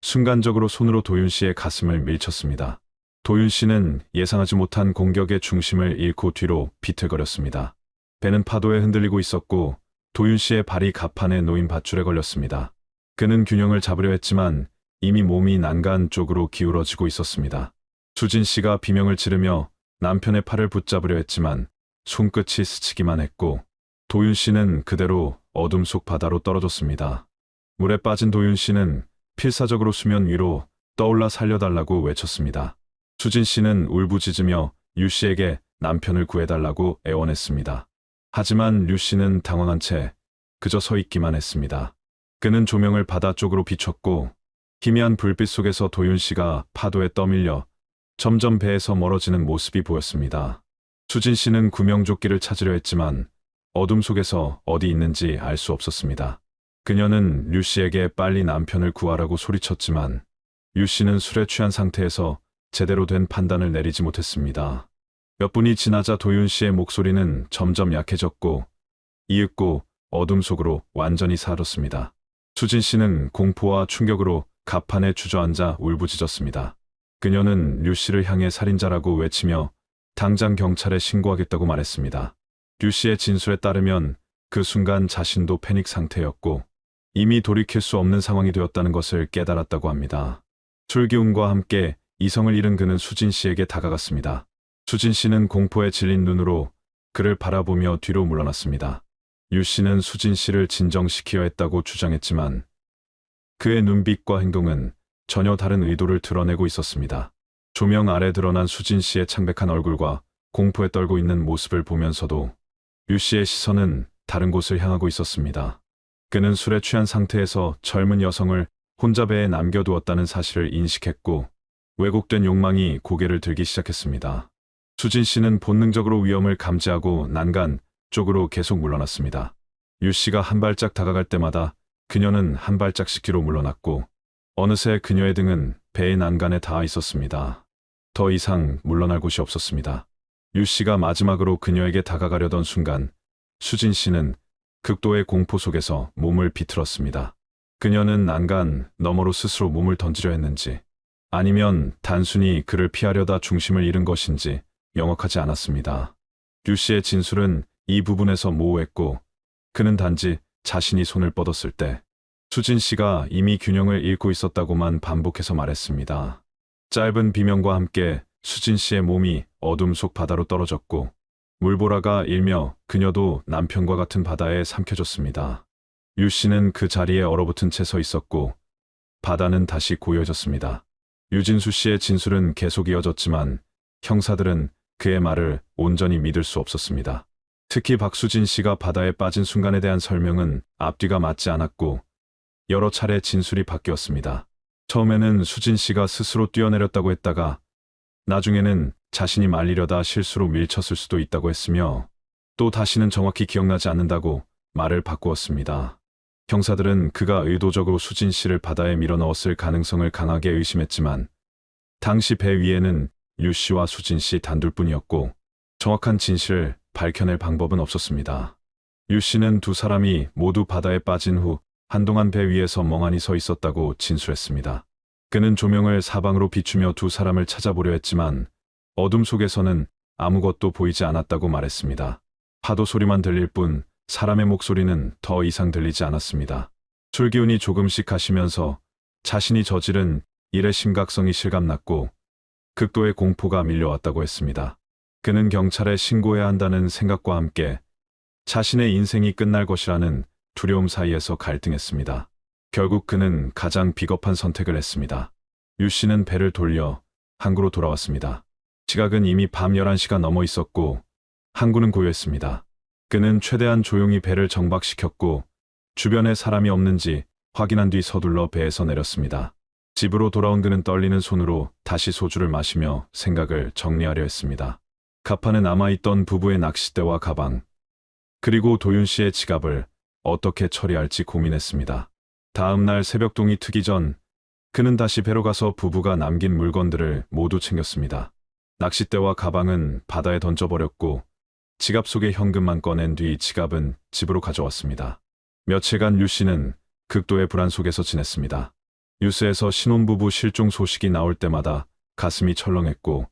순간적으로 손으로 도윤 씨의 가슴을 밀쳤습니다. 도윤 씨는 예상하지 못한 공격의 중심을 잃고 뒤로 비틀거렸습니다. 배는 파도에 흔들리고 있었고 도윤 씨의 발이 갑판에 놓인 밧줄에 걸렸습니다. 그는 균형을 잡으려 했지만 이미 몸이 난간 쪽으로 기울어지고 있었습니다. 수진 씨가 비명을 지르며 남편의 팔을 붙잡으려 했지만 손끝이 스치기만 했고 도윤 씨는 그대로 어둠 속 바다로 떨어졌습니다. 물에 빠진 도윤 씨는 필사적으로 수면 위로 떠올라 살려달라고 외쳤습니다. 수진 씨는 울부짖으며 유 씨에게 남편을 구해달라고 애원했습니다. 하지만 유 씨는 당황한 채 그저 서 있기만 했습니다. 그는 조명을 바다 쪽으로 비췄고 희미한 불빛 속에서 도윤 씨가 파도에 떠밀려 점점 배에서 멀어지는 모습이 보였습니다. 수진 씨는 구명조끼를 찾으려 했지만 어둠 속에서 어디 있는지 알 수 없었습니다. 그녀는 류 씨에게 빨리 남편을 구하라고 소리쳤지만 유 씨는 술에 취한 상태에서 제대로 된 판단을 내리지 못했습니다. 몇 분이 지나자 도윤 씨의 목소리는 점점 약해졌고 이윽고 어둠 속으로 완전히 사라졌습니다. 수진 씨는 공포와 충격으로 갑판에 주저앉아 울부짖었습니다. 그녀는 류 씨를 향해 살인자라고 외치며 당장 경찰에 신고하겠다고 말했습니다. 류 씨의 진술에 따르면 그 순간 자신도 패닉 상태였고 이미 돌이킬 수 없는 상황이 되었다는 것을 깨달았다고 합니다. 술 기운과 함께 이성을 잃은 그는 수진 씨에게 다가갔습니다. 수진 씨는 공포에 질린 눈으로 그를 바라보며 뒤로 물러났습니다. 유 씨는 수진 씨를 진정시키려 했다고 주장했지만 그의 눈빛과 행동은 전혀 다른 의도를 드러내고 있었습니다. 조명 아래 드러난 수진 씨의 창백한 얼굴과 공포에 떨고 있는 모습을 보면서도 유 씨의 시선은 다른 곳을 향하고 있었습니다. 그는 술에 취한 상태에서 젊은 여성을 혼자 배에 남겨두었다는 사실을 인식했고 왜곡된 욕망이 고개를 들기 시작했습니다. 수진 씨는 본능적으로 위험을 감지하고 난간 쪽으로 계속 물러났습니다. 유 씨가 한 발짝 다가갈 때마다 그녀는 한 발짝씩 뒤로 물러났고 어느새 그녀의 등은 배의 난간에 닿아 있었습니다. 더 이상 물러날 곳이 없었습니다. 유 씨가 마지막으로 그녀에게 다가가려던 순간 수진 씨는 극도의 공포 속에서 몸을 비틀었습니다. 그녀는 난간 너머로 스스로 몸을 던지려 했는지 아니면 단순히 그를 피하려다 중심을 잃은 것인지 명확하지 않았습니다. 유 씨의 진술은 이 부분에서 모호했고 그는 단지 자신이 손을 뻗었을 때 수진 씨가 이미 균형을 잃고 있었다고만 반복해서 말했습니다. 짧은 비명과 함께 수진 씨의 몸이 어둠 속 바다로 떨어졌고 물보라가 일며 그녀도 남편과 같은 바다에 삼켜졌습니다. 유 씨는 그 자리에 얼어붙은 채 서 있었고 바다는 다시 고요해졌습니다. 유진수 씨의 진술은 계속 이어졌지만 형사들은 그의 말을 온전히 믿을 수 없었습니다. 특히 박수진 씨가 바다에 빠진 순간에 대한 설명은 앞뒤가 맞지 않았고 여러 차례 진술이 바뀌었습니다. 처음에는 수진 씨가 스스로 뛰어내렸다고 했다가 나중에는 자신이 말리려다 실수로 밀쳤을 수도 있다고 했으며 또 다시는 정확히 기억나지 않는다고 말을 바꾸었습니다. 형사들은 그가 의도적으로 수진 씨를 바다에 밀어넣었을 가능성을 강하게 의심했지만 당시 배 위에는 류 씨와 수진 씨 단둘뿐이었고 정확한 진실을 밝혀낼 방법은 없었습니다. 류 씨는 두 사람이 모두 바다에 빠진 후 한동안 배 위에서 멍하니 서 있었다고 진술했습니다. 그는 조명을 사방으로 비추며 두 사람을 찾아보려 했지만 어둠 속에서는 아무것도 보이지 않았다고 말했습니다. 파도 소리만 들릴 뿐 사람의 목소리는 더 이상 들리지 않았습니다. 술기운이 조금씩 가시면서 자신이 저지른 일의 심각성이 실감났고 극도의 공포가 밀려왔다고 했습니다. 그는 경찰에 신고해야 한다는 생각과 함께 자신의 인생이 끝날 것이라는 두려움 사이에서 갈등했습니다. 결국 그는 가장 비겁한 선택을 했습니다. 류 씨는 배를 돌려 항구로 돌아왔습니다. 시각은 이미 밤 11시가 넘어 있었고 항구는 고요했습니다. 그는 최대한 조용히 배를 정박시켰고 주변에 사람이 없는지 확인한 뒤 서둘러 배에서 내렸습니다. 집으로 돌아온 그는 떨리는 손으로 다시 소주를 마시며 생각을 정리하려 했습니다. 갑판에 남아있던 부부의 낚싯대와 가방, 그리고 도윤 씨의 지갑을 어떻게 처리할지 고민했습니다. 다음 날 새벽동이 트기 전 그는 다시 배로 가서 부부가 남긴 물건들을 모두 챙겼습니다. 낚싯대와 가방은 바다에 던져버렸고 지갑 속에 현금만 꺼낸 뒤 지갑은 집으로 가져왔습니다. 며칠간 류 씨는 극도의 불안 속에서 지냈습니다. 뉴스에서 신혼부부 실종 소식이 나올 때마다 가슴이 철렁했고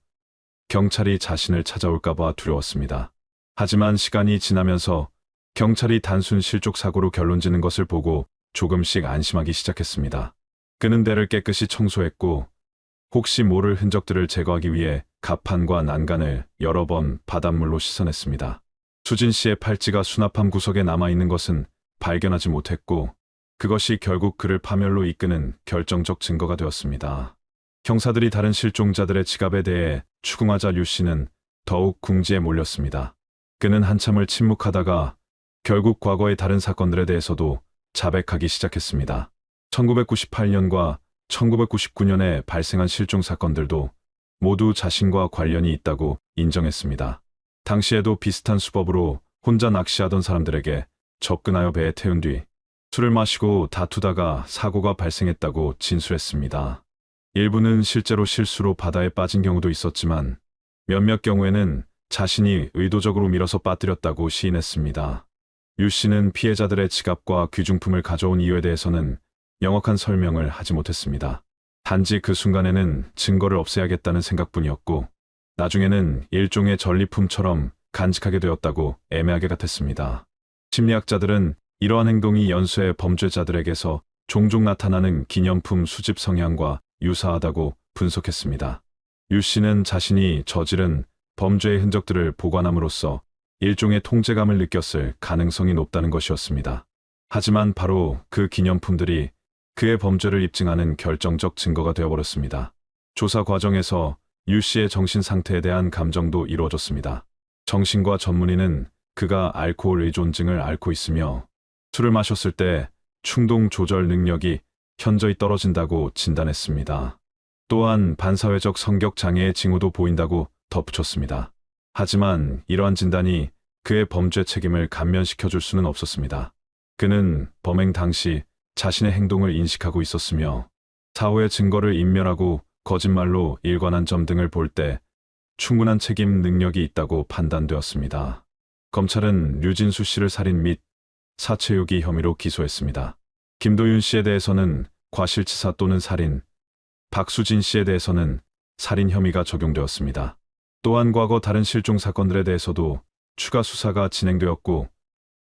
경찰이 자신을 찾아올까봐 두려웠습니다. 하지만 시간이 지나면서 경찰이 단순 실족 사고로 결론지는 것을 보고 조금씩 안심하기 시작했습니다. 그는 배를 깨끗이 청소했고 혹시 모를 흔적들을 제거하기 위해 갑판과 난간을 여러 번 바닷물로 씻어냈습니다. 수진 씨의 팔찌가 수납함 구석에 남아있는 것은 발견하지 못했고 그것이 결국 그를 파멸로 이끄는 결정적 증거가 되었습니다. 형사들이 다른 실종자들의 지갑에 대해 추궁하자 류 씨는 더욱 궁지에 몰렸습니다. 그는 한참을 침묵하다가 결국 과거의 다른 사건들에 대해서도 자백하기 시작했습니다. 1998년과 1999년에 발생한 실종 사건들도 모두 자신과 관련이 있다고 인정했습니다. 당시에도 비슷한 수법으로 혼자 낚시하던 사람들에게 접근하여 배에 태운 뒤 술을 마시고 다투다가 사고가 발생했다고 진술했습니다. 일부는 실제로 실수로 바다에 빠진 경우도 있었지만 몇몇 경우에는 자신이 의도적으로 밀어서 빠뜨렸다고 시인했습니다. 류 씨는 피해자들의 지갑과 귀중품을 가져온 이유에 대해서는 명확한 설명을 하지 못했습니다. 단지 그 순간에는 증거를 없애야겠다는 생각뿐이었고 나중에는 일종의 전리품처럼 간직하게 되었다고 애매하게 같았습니다. 심리학자들은 이러한 행동이 연쇄의 범죄자들에게서 종종 나타나는 기념품 수집 성향과 유사하다고 분석했습니다. 류 씨는 자신이 저지른 범죄의 흔적들을 보관함으로써 일종의 통제감을 느꼈을 가능성이 높다는 것이었습니다. 하지만 바로 그 기념품들이 그의 범죄를 입증하는 결정적 증거가 되어버렸습니다. 조사 과정에서 류 씨의 정신 상태에 대한 감정도 이루어졌습니다. 정신과 전문의는 그가 알코올 의존증을 앓고 있으며 술을 마셨을 때 충동 조절 능력이 현저히 떨어진다고 진단했습니다. 또한 반사회적 성격 장애의 징후도 보인다고 덧붙였습니다. 하지만 이러한 진단이 그의 범죄 책임을 감면시켜줄 수는 없었습니다. 그는 범행 당시 자신의 행동을 인식하고 있었으며 사후의 증거를 인멸하고 거짓말로 일관한 점 등을 볼 때 충분한 책임 능력이 있다고 판단되었습니다. 검찰은 류진수 씨를 살인 및 사체유기 혐의로 기소했습니다. 김도윤 씨에 대해서는 과실치사 또는 살인, 박수진 씨에 대해서는 살인 혐의가 적용되었습니다. 또한 과거 다른 실종 사건들에 대해서도 추가 수사가 진행되었고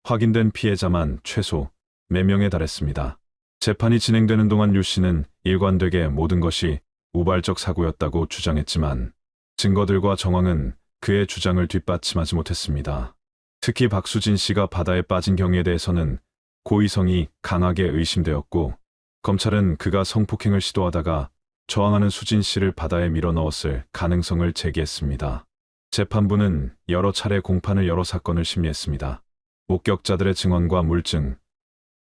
확인된 피해자만 최소 4명에 달했습니다. 재판이 진행되는 동안 류 씨는 일관되게 모든 것이 우발적 사고였다고 주장했지만 증거들과 정황은 그의 주장을 뒷받침하지 못했습니다. 특히 박수진 씨가 바다에 빠진 경위에 대해서는 고의성이 강하게 의심되었고 검찰은 그가 성폭행을 시도하다가 저항하는 수진 씨를 바다에 밀어넣었을 가능성을 제기했습니다. 재판부는 여러 차례 공판을 열어 사건을 심리했습니다. 목격자들의 증언과 물증,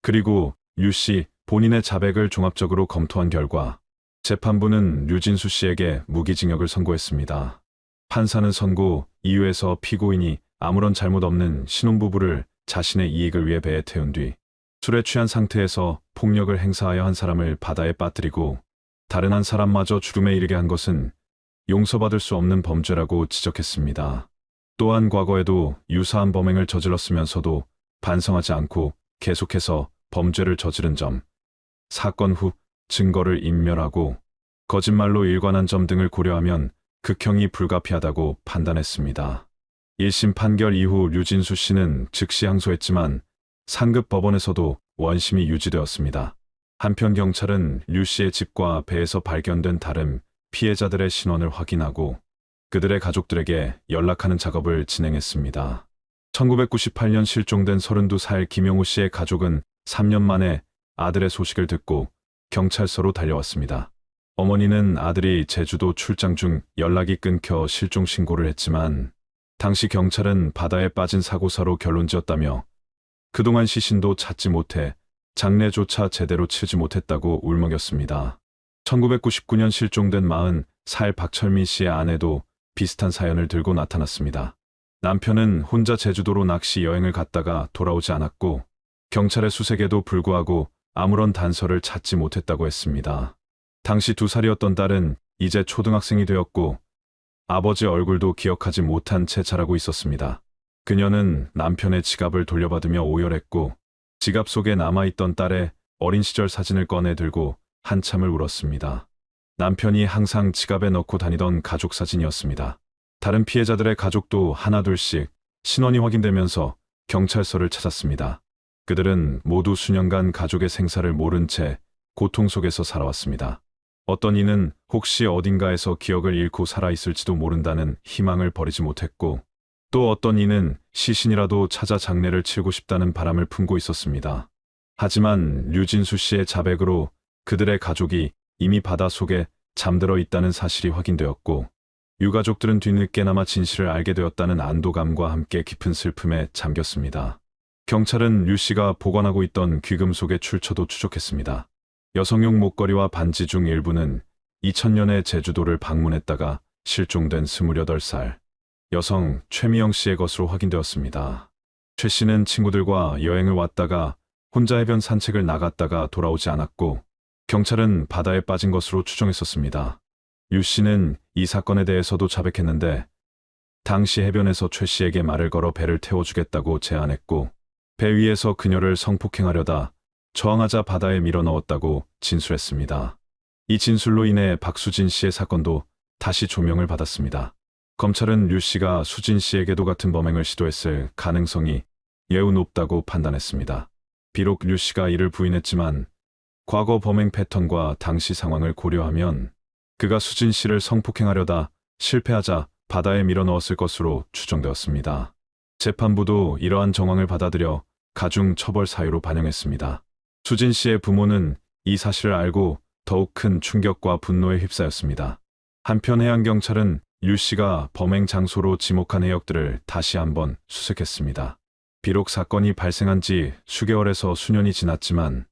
그리고 류 씨 본인의 자백을 종합적으로 검토한 결과 재판부는 류진수 씨에게 무기징역을 선고했습니다. 판사는 선고 이유에서 피고인이 아무런 잘못 없는 신혼부부를 자신의 이익을 위해 배에 태운 뒤 술에 취한 상태에서 폭력을 행사하여 한 사람을 바다에 빠뜨리고 다른 한 사람마저 죽음에 이르게 한 것은 용서받을 수 없는 범죄라고 지적했습니다. 또한 과거에도 유사한 범행을 저질렀으면서도 반성하지 않고 계속해서 범죄를 저지른 점, 사건 후 증거를 인멸하고 거짓말로 일관한 점 등을 고려하면 극형이 불가피하다고 판단했습니다. 1심 판결 이후 류진수 씨는 즉시 항소했지만 상급 법원에서도 원심이 유지되었습니다. 한편 경찰은 류 씨의 집과 배에서 발견된 다른 피해자들의 신원을 확인하고 그들의 가족들에게 연락하는 작업을 진행했습니다. 1998년 실종된 32살 김영우 씨의 가족은 3년 만에 아들의 소식을 듣고 경찰서로 달려왔습니다. 어머니는 아들이 제주도 출장 중 연락이 끊겨 실종 신고를 했지만 당시 경찰은 바다에 빠진 사고사로 결론지었다며 그동안 시신도 찾지 못해 장례조차 제대로 치르지 못했다고 울먹였습니다. 1999년 실종된 40살 박철민 씨의 아내도 비슷한 사연을 들고 나타났습니다. 남편은 혼자 제주도로 낚시 여행을 갔다가 돌아오지 않았고 경찰의 수색에도 불구하고 아무런 단서를 찾지 못했다고 했습니다. 당시 2살이었던 딸은 이제 초등학생이 되었고 아버지 얼굴도 기억하지 못한 채 자라고 있었습니다. 그녀는 남편의 지갑을 돌려받으며 오열했고 지갑 속에 남아있던 딸의 어린 시절 사진을 꺼내 들고 한참을 울었습니다. 남편이 항상 지갑에 넣고 다니던 가족 사진이었습니다. 다른 피해자들의 가족도 하나둘씩 신원이 확인되면서 경찰서를 찾았습니다. 그들은 모두 수년간 가족의 생사를 모른 채 고통 속에서 살아왔습니다. 어떤 이는 혹시 어딘가에서 기억을 잃고 살아있을지도 모른다는 희망을 버리지 못했고 또 어떤 이는 시신이라도 찾아 장례를 치르고 싶다는 바람을 품고 있었습니다. 하지만 류진수 씨의 자백으로 그들의 가족이 이미 바다 속에 잠들어 있다는 사실이 확인되었고 유가족들은 뒤늦게나마 진실을 알게 되었다는 안도감과 함께 깊은 슬픔에 잠겼습니다. 경찰은 류 씨가 보관하고 있던 귀금속의 출처도 추적했습니다. 여성용 목걸이와 반지 중 일부는 2000년에 제주도를 방문했다가 실종된 28살 여성 최미영 씨의 것으로 확인되었습니다. 최 씨는 친구들과 여행을 왔다가 혼자 해변 산책을 나갔다가 돌아오지 않았고 경찰은 바다에 빠진 것으로 추정했었습니다. 류 씨는 이 사건에 대해서도 자백했는데 당시 해변에서 최 씨에게 말을 걸어 배를 태워주겠다고 제안했고 배 위에서 그녀를 성폭행하려다 저항하자 바다에 밀어넣었다고 진술했습니다. 이 진술로 인해 박수진 씨의 사건도 다시 조명을 받았습니다. 검찰은 류 씨가 수진 씨에게도 같은 범행을 시도했을 가능성이 매우 높다고 판단했습니다. 비록 류 씨가 이를 부인했지만 과거 범행 패턴과 당시 상황을 고려하면 그가 수진 씨를 성폭행하려다 실패하자 바다에 밀어넣었을 것으로 추정되었습니다. 재판부도 이러한 정황을 받아들여 가중 처벌 사유로 반영했습니다. 수진 씨의 부모는 이 사실을 알고 더욱 큰 충격과 분노에 휩싸였습니다. 한편 해양경찰은 류 씨가 범행 장소로 지목한 해역들을 다시 한번 수색했습니다. 비록 사건이 발생한 지 수개월에서 수년이 지났지만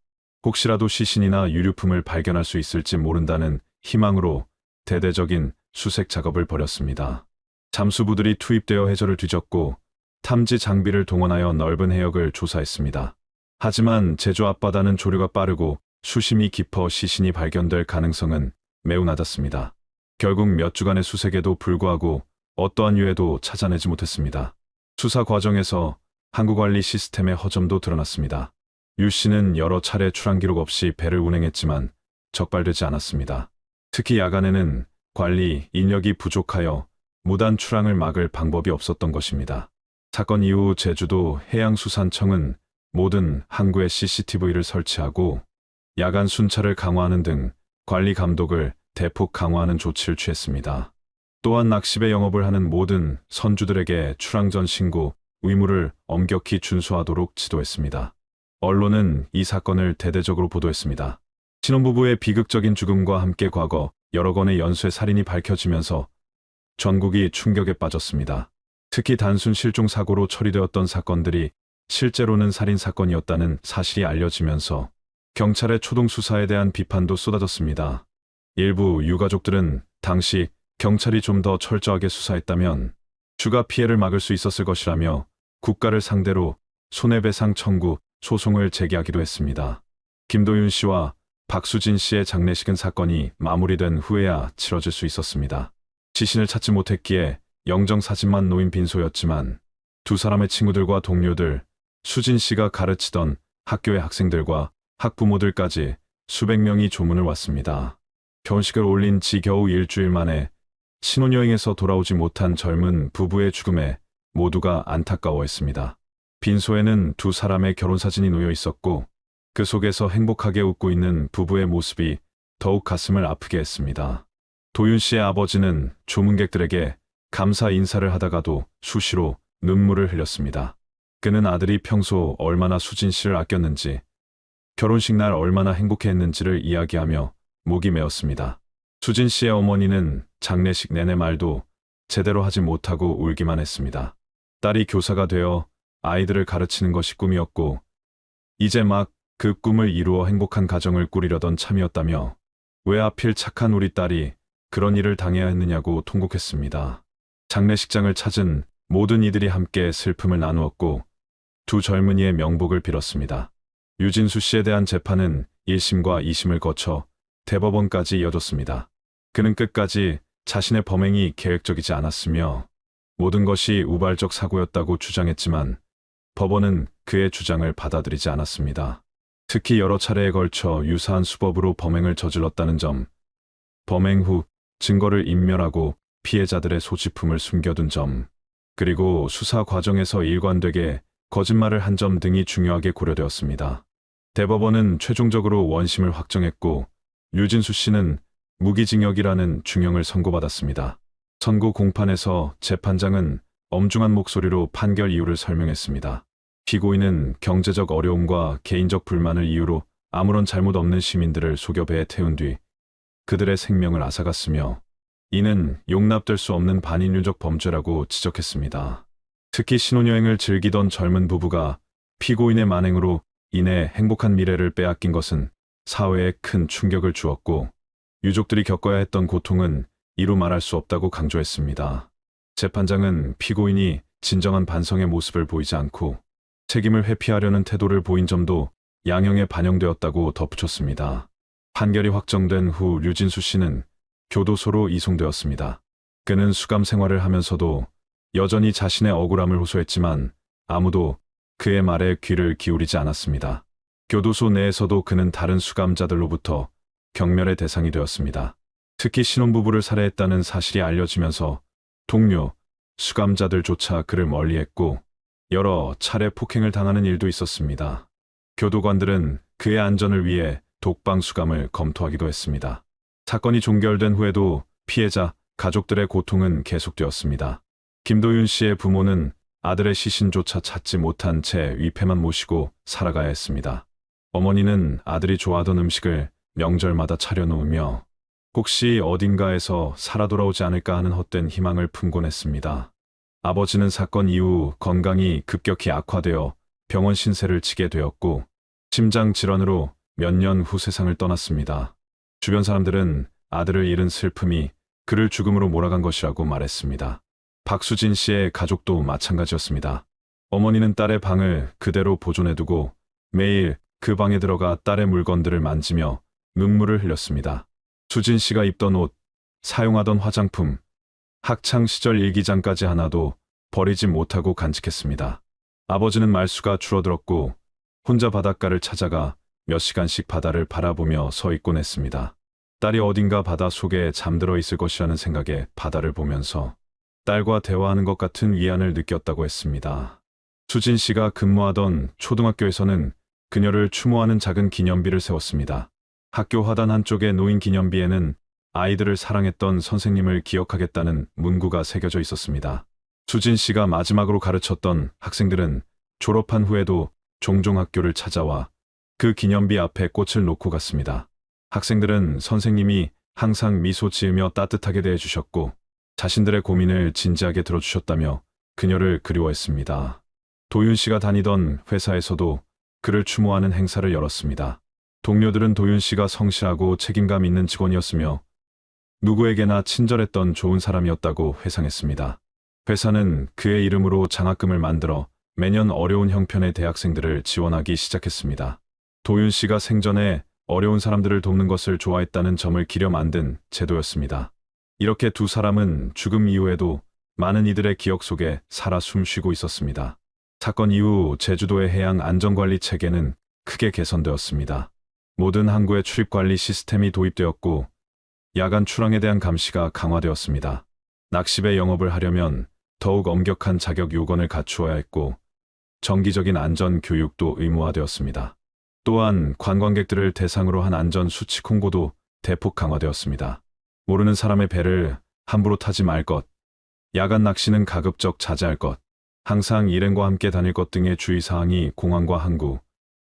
혹시라도 시신이나 유류품을 발견할 수 있을지 모른다는 희망으로 대대적인 수색 작업을 벌였습니다. 잠수부들이 투입되어 해저를 뒤졌고 탐지 장비를 동원하여 넓은 해역을 조사했습니다. 하지만 제주 앞바다는 조류가 빠르고 수심이 깊어 시신이 발견될 가능성은 매우 낮았습니다. 결국 몇 주간의 수색에도 불구하고 어떠한 유해도 찾아내지 못했습니다. 수사 과정에서 항구관리 시스템의 허점도 드러났습니다. 류 씨는 여러 차례 출항 기록 없이 배를 운행했지만 적발되지 않았습니다. 특히 야간에는 관리 인력이 부족하여 무단 출항을 막을 방법이 없었던 것입니다. 사건 이후 제주도 해양수산청은 모든 항구에 CCTV를 설치하고 야간 순찰을 강화하는 등 관리 감독을 대폭 강화하는 조치를 취했습니다. 또한 낚시배 영업을 하는 모든 선주들에게 출항 전 신고 의무를 엄격히 준수하도록 지도했습니다. 언론은 이 사건을 대대적으로 보도했습니다. 신혼부부의 비극적인 죽음과 함께 과거 여러 건의 연쇄 살인이 밝혀지면서 전국이 충격에 빠졌습니다. 특히 단순 실종 사고로 처리되었던 사건들이 실제로는 살인 사건이었다는 사실이 알려지면서 경찰의 초동 수사에 대한 비판도 쏟아졌습니다. 일부 유가족들은 당시 경찰이 좀 더 철저하게 수사했다면 추가 피해를 막을 수 있었을 것이라며 국가를 상대로 손해배상 청구 소송을 제기하기도 했습니다. 김도윤 씨와 박수진 씨의 장례식은 사건이 마무리된 후에야 치러질 수 있었습니다. 시신을 찾지 못했기에 영정사진만 놓인 빈소였지만 두 사람의 친구들과 동료들, 수진 씨가 가르치던 학교의 학생들과 학부모들까지 수백 명이 조문을 왔습니다. 결혼식을 올린 지 겨우 일주일 만에 신혼여행에서 돌아오지 못한 젊은 부부의 죽음에 모두가 안타까워했습니다. 빈소에는 두 사람의 결혼사진이 놓여 있었고 그 속에서 행복하게 웃고 있는 부부의 모습이 더욱 가슴을 아프게 했습니다. 도윤 씨의 아버지는 조문객들에게 감사 인사를 하다가도 수시로 눈물을 흘렸습니다. 그는 아들이 평소 얼마나 수진 씨를 아꼈는지, 결혼식 날 얼마나 행복해했는지를 이야기하며 목이 메었습니다. 수진 씨의 어머니는 장례식 내내 말도 제대로 하지 못하고 울기만 했습니다. 딸이 교사가 되어 아이들을 가르치는 것이 꿈이었고 이제 막 그 꿈을 이루어 행복한 가정을 꾸리려던 참이었다며 왜 하필 착한 우리 딸이 그런 일을 당해야 했느냐고 통곡했습니다. 장례식장을 찾은 모든 이들이 함께 슬픔을 나누었고 두 젊은이의 명복을 빌었습니다. 유진수 씨에 대한 재판은 1심과 2심을 거쳐 대법원까지 이어졌습니다. 그는 끝까지 자신의 범행이 계획적이지 않았으며 모든 것이 우발적 사고였다고 주장했지만 법원은 그의 주장을 받아들이지 않았습니다. 특히 여러 차례에 걸쳐 유사한 수법으로 범행을 저질렀다는 점, 범행 후 증거를 인멸하고 피해자들의 소지품을 숨겨둔 점, 그리고 수사 과정에서 일관되게 거짓말을 한 점 등이 중요하게 고려되었습니다. 대법원은 최종적으로 원심을 확정했고 유진수 씨는 무기징역이라는 중형을 선고받았습니다. 선고 공판에서 재판장은 엄중한 목소리로 판결 이유를 설명했습니다. 피고인은 경제적 어려움과 개인적 불만을 이유로 아무런 잘못 없는 시민들을 속여 배에 태운 뒤 그들의 생명을 앗아갔으며 이는 용납될 수 없는 반인륜적 범죄라고 지적했습니다. 특히 신혼여행을 즐기던 젊은 부부가 피고인의 만행으로 인해 행복한 미래를 빼앗긴 것은 사회에 큰 충격을 주었고 유족들이 겪어야 했던 고통은 이루 말할 수 없다고 강조했습니다. 재판장은 피고인이 진정한 반성의 모습을 보이지 않고 책임을 회피하려는 태도를 보인 점도 양형에 반영되었다고 덧붙였습니다. 판결이 확정된 후 류진수 씨는 교도소로 이송되었습니다. 그는 수감 생활을 하면서도 여전히 자신의 억울함을 호소했지만 아무도 그의 말에 귀를 기울이지 않았습니다. 교도소 내에서도 그는 다른 수감자들로부터 경멸의 대상이 되었습니다. 특히 신혼부부를 살해했다는 사실이 알려지면서 동료, 수감자들조차 그를 멀리했고 여러 차례 폭행을 당하는 일도 있었습니다. 교도관들은 그의 안전을 위해 독방 수감을 검토하기도 했습니다. 사건이 종결된 후에도 피해자, 가족들의 고통은 계속되었습니다. 김도윤 씨의 부모는 아들의 시신조차 찾지 못한 채 위패만 모시고 살아가야 했습니다. 어머니는 아들이 좋아하던 음식을 명절마다 차려놓으며 혹시 어딘가에서 살아 돌아오지 않을까 하는 헛된 희망을 품곤 했습니다. 아버지는 사건 이후 건강이 급격히 악화되어 병원 신세를 지게 되었고 심장 질환으로 몇 년 후 세상을 떠났습니다. 주변 사람들은 아들을 잃은 슬픔이 그를 죽음으로 몰아간 것이라고 말했습니다. 박수진 씨의 가족도 마찬가지였습니다. 어머니는 딸의 방을 그대로 보존해두고 매일 그 방에 들어가 딸의 물건들을 만지며 눈물을 흘렸습니다. 수진 씨가 입던 옷, 사용하던 화장품, 학창시절 일기장까지 하나도 버리지 못하고 간직했습니다. 아버지는 말수가 줄어들었고 혼자 바닷가를 찾아가 몇 시간씩 바다를 바라보며 서 있곤 했습니다. 딸이 어딘가 바다 속에 잠들어 있을 것이라는 생각에 바다를 보면서 딸과 대화하는 것 같은 위안을 느꼈다고 했습니다. 수진 씨가 근무하던 초등학교에서는 그녀를 추모하는 작은 기념비를 세웠습니다. 학교 화단 한쪽에 놓인 기념비에는 아이들을 사랑했던 선생님을 기억하겠다는 문구가 새겨져 있었습니다. 수진 씨가 마지막으로 가르쳤던 학생들은 졸업한 후에도 종종 학교를 찾아와 그 기념비 앞에 꽃을 놓고 갔습니다. 학생들은 선생님이 항상 미소 지으며 따뜻하게 대해주셨고 자신들의 고민을 진지하게 들어주셨다며 그녀를 그리워했습니다. 도윤 씨가 다니던 회사에서도 그를 추모하는 행사를 열었습니다. 동료들은 도윤 씨가 성실하고 책임감 있는 직원이었으며 누구에게나 친절했던 좋은 사람이었다고 회상했습니다. 회사는 그의 이름으로 장학금을 만들어 매년 어려운 형편의 대학생들을 지원하기 시작했습니다. 도윤 씨가 생전에 어려운 사람들을 돕는 것을 좋아했다는 점을 기려 만든 제도였습니다. 이렇게 두 사람은 죽음 이후에도 많은 이들의 기억 속에 살아 숨쉬고 있었습니다. 사건 이후 제주도의 해양 안전관리 체계는 크게 개선되었습니다. 모든 항구의 출입관리 시스템이 도입되었고 야간 출항에 대한 감시가 강화되었습니다. 낚시배 영업을 하려면 더욱 엄격한 자격 요건을 갖추어야 했고 정기적인 안전 교육도 의무화되었습니다. 또한 관광객들을 대상으로 한 안전 수칙 홍보도 대폭 강화되었습니다. 모르는 사람의 배를 함부로 타지 말 것, 야간 낚시는 가급적 자제할 것, 항상 일행과 함께 다닐 것 등의 주의사항이 공항과 항구,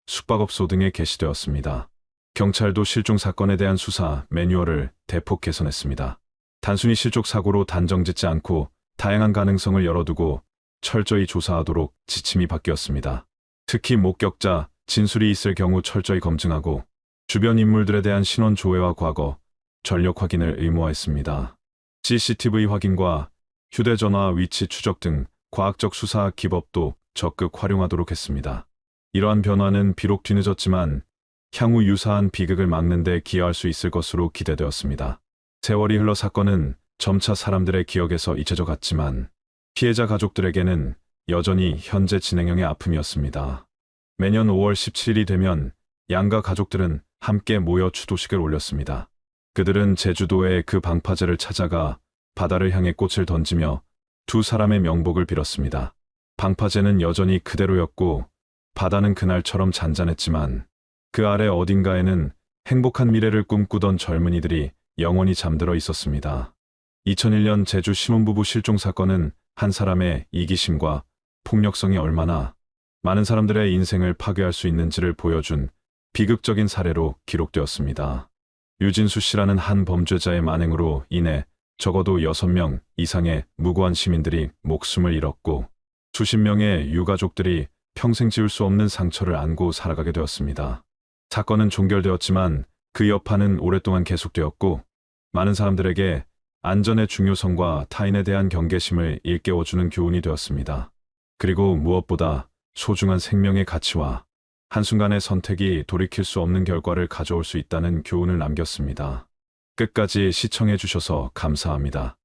숙박업소 등에 게시되었습니다. 경찰도 실종 사건에 대한 수사 매뉴얼을 대폭 개선했습니다. 단순히 실족 사고로 단정짓지 않고 다양한 가능성을 열어두고 철저히 조사하도록 지침이 바뀌었습니다. 특히 목격자, 진술이 있을 경우 철저히 검증하고 주변 인물들에 대한 신원 조회와 과거, 전력 확인을 의무화했습니다. CCTV 확인과 휴대전화 위치 추적 등 과학적 수사 기법도 적극 활용하도록 했습니다. 이러한 변화는 비록 뒤늦었지만 향후 유사한 비극을 막는 데 기여할 수 있을 것으로 기대되었습니다. 세월이 흘러 사건은 점차 사람들의 기억에서 잊혀져 갔지만 피해자 가족들에게는 여전히 현재 진행형의 아픔이었습니다. 매년 5월 17일이 되면 양가 가족들은 함께 모여 추도식을 올렸습니다. 그들은 제주도의 그 방파제를 찾아가 바다를 향해 꽃을 던지며 두 사람의 명복을 빌었습니다. 방파제는 여전히 그대로였고 바다는 그날처럼 잔잔했지만 그 아래 어딘가에는 행복한 미래를 꿈꾸던 젊은이들이 영원히 잠들어 있었습니다. 2001년 제주 신혼부부 실종 사건은 한 사람의 이기심과 폭력성이 얼마나 많은 사람들의 인생을 파괴할 수 있는지를 보여준 비극적인 사례로 기록되었습니다. 유진수 씨라는 한 범죄자의 만행으로 인해 적어도 6명 이상의 무고한 시민들이 목숨을 잃었고 수십 명의 유가족들이 평생 지울 수 없는 상처를 안고 살아가게 되었습니다. 사건은 종결되었지만 그 여파는 오랫동안 계속되었고 많은 사람들에게 안전의 중요성과 타인에 대한 경계심을 일깨워주는 교훈이 되었습니다. 그리고 무엇보다 소중한 생명의 가치와 한순간의 선택이 돌이킬 수 없는 결과를 가져올 수 있다는 교훈을 남겼습니다. 끝까지 시청해 주셔서 감사합니다.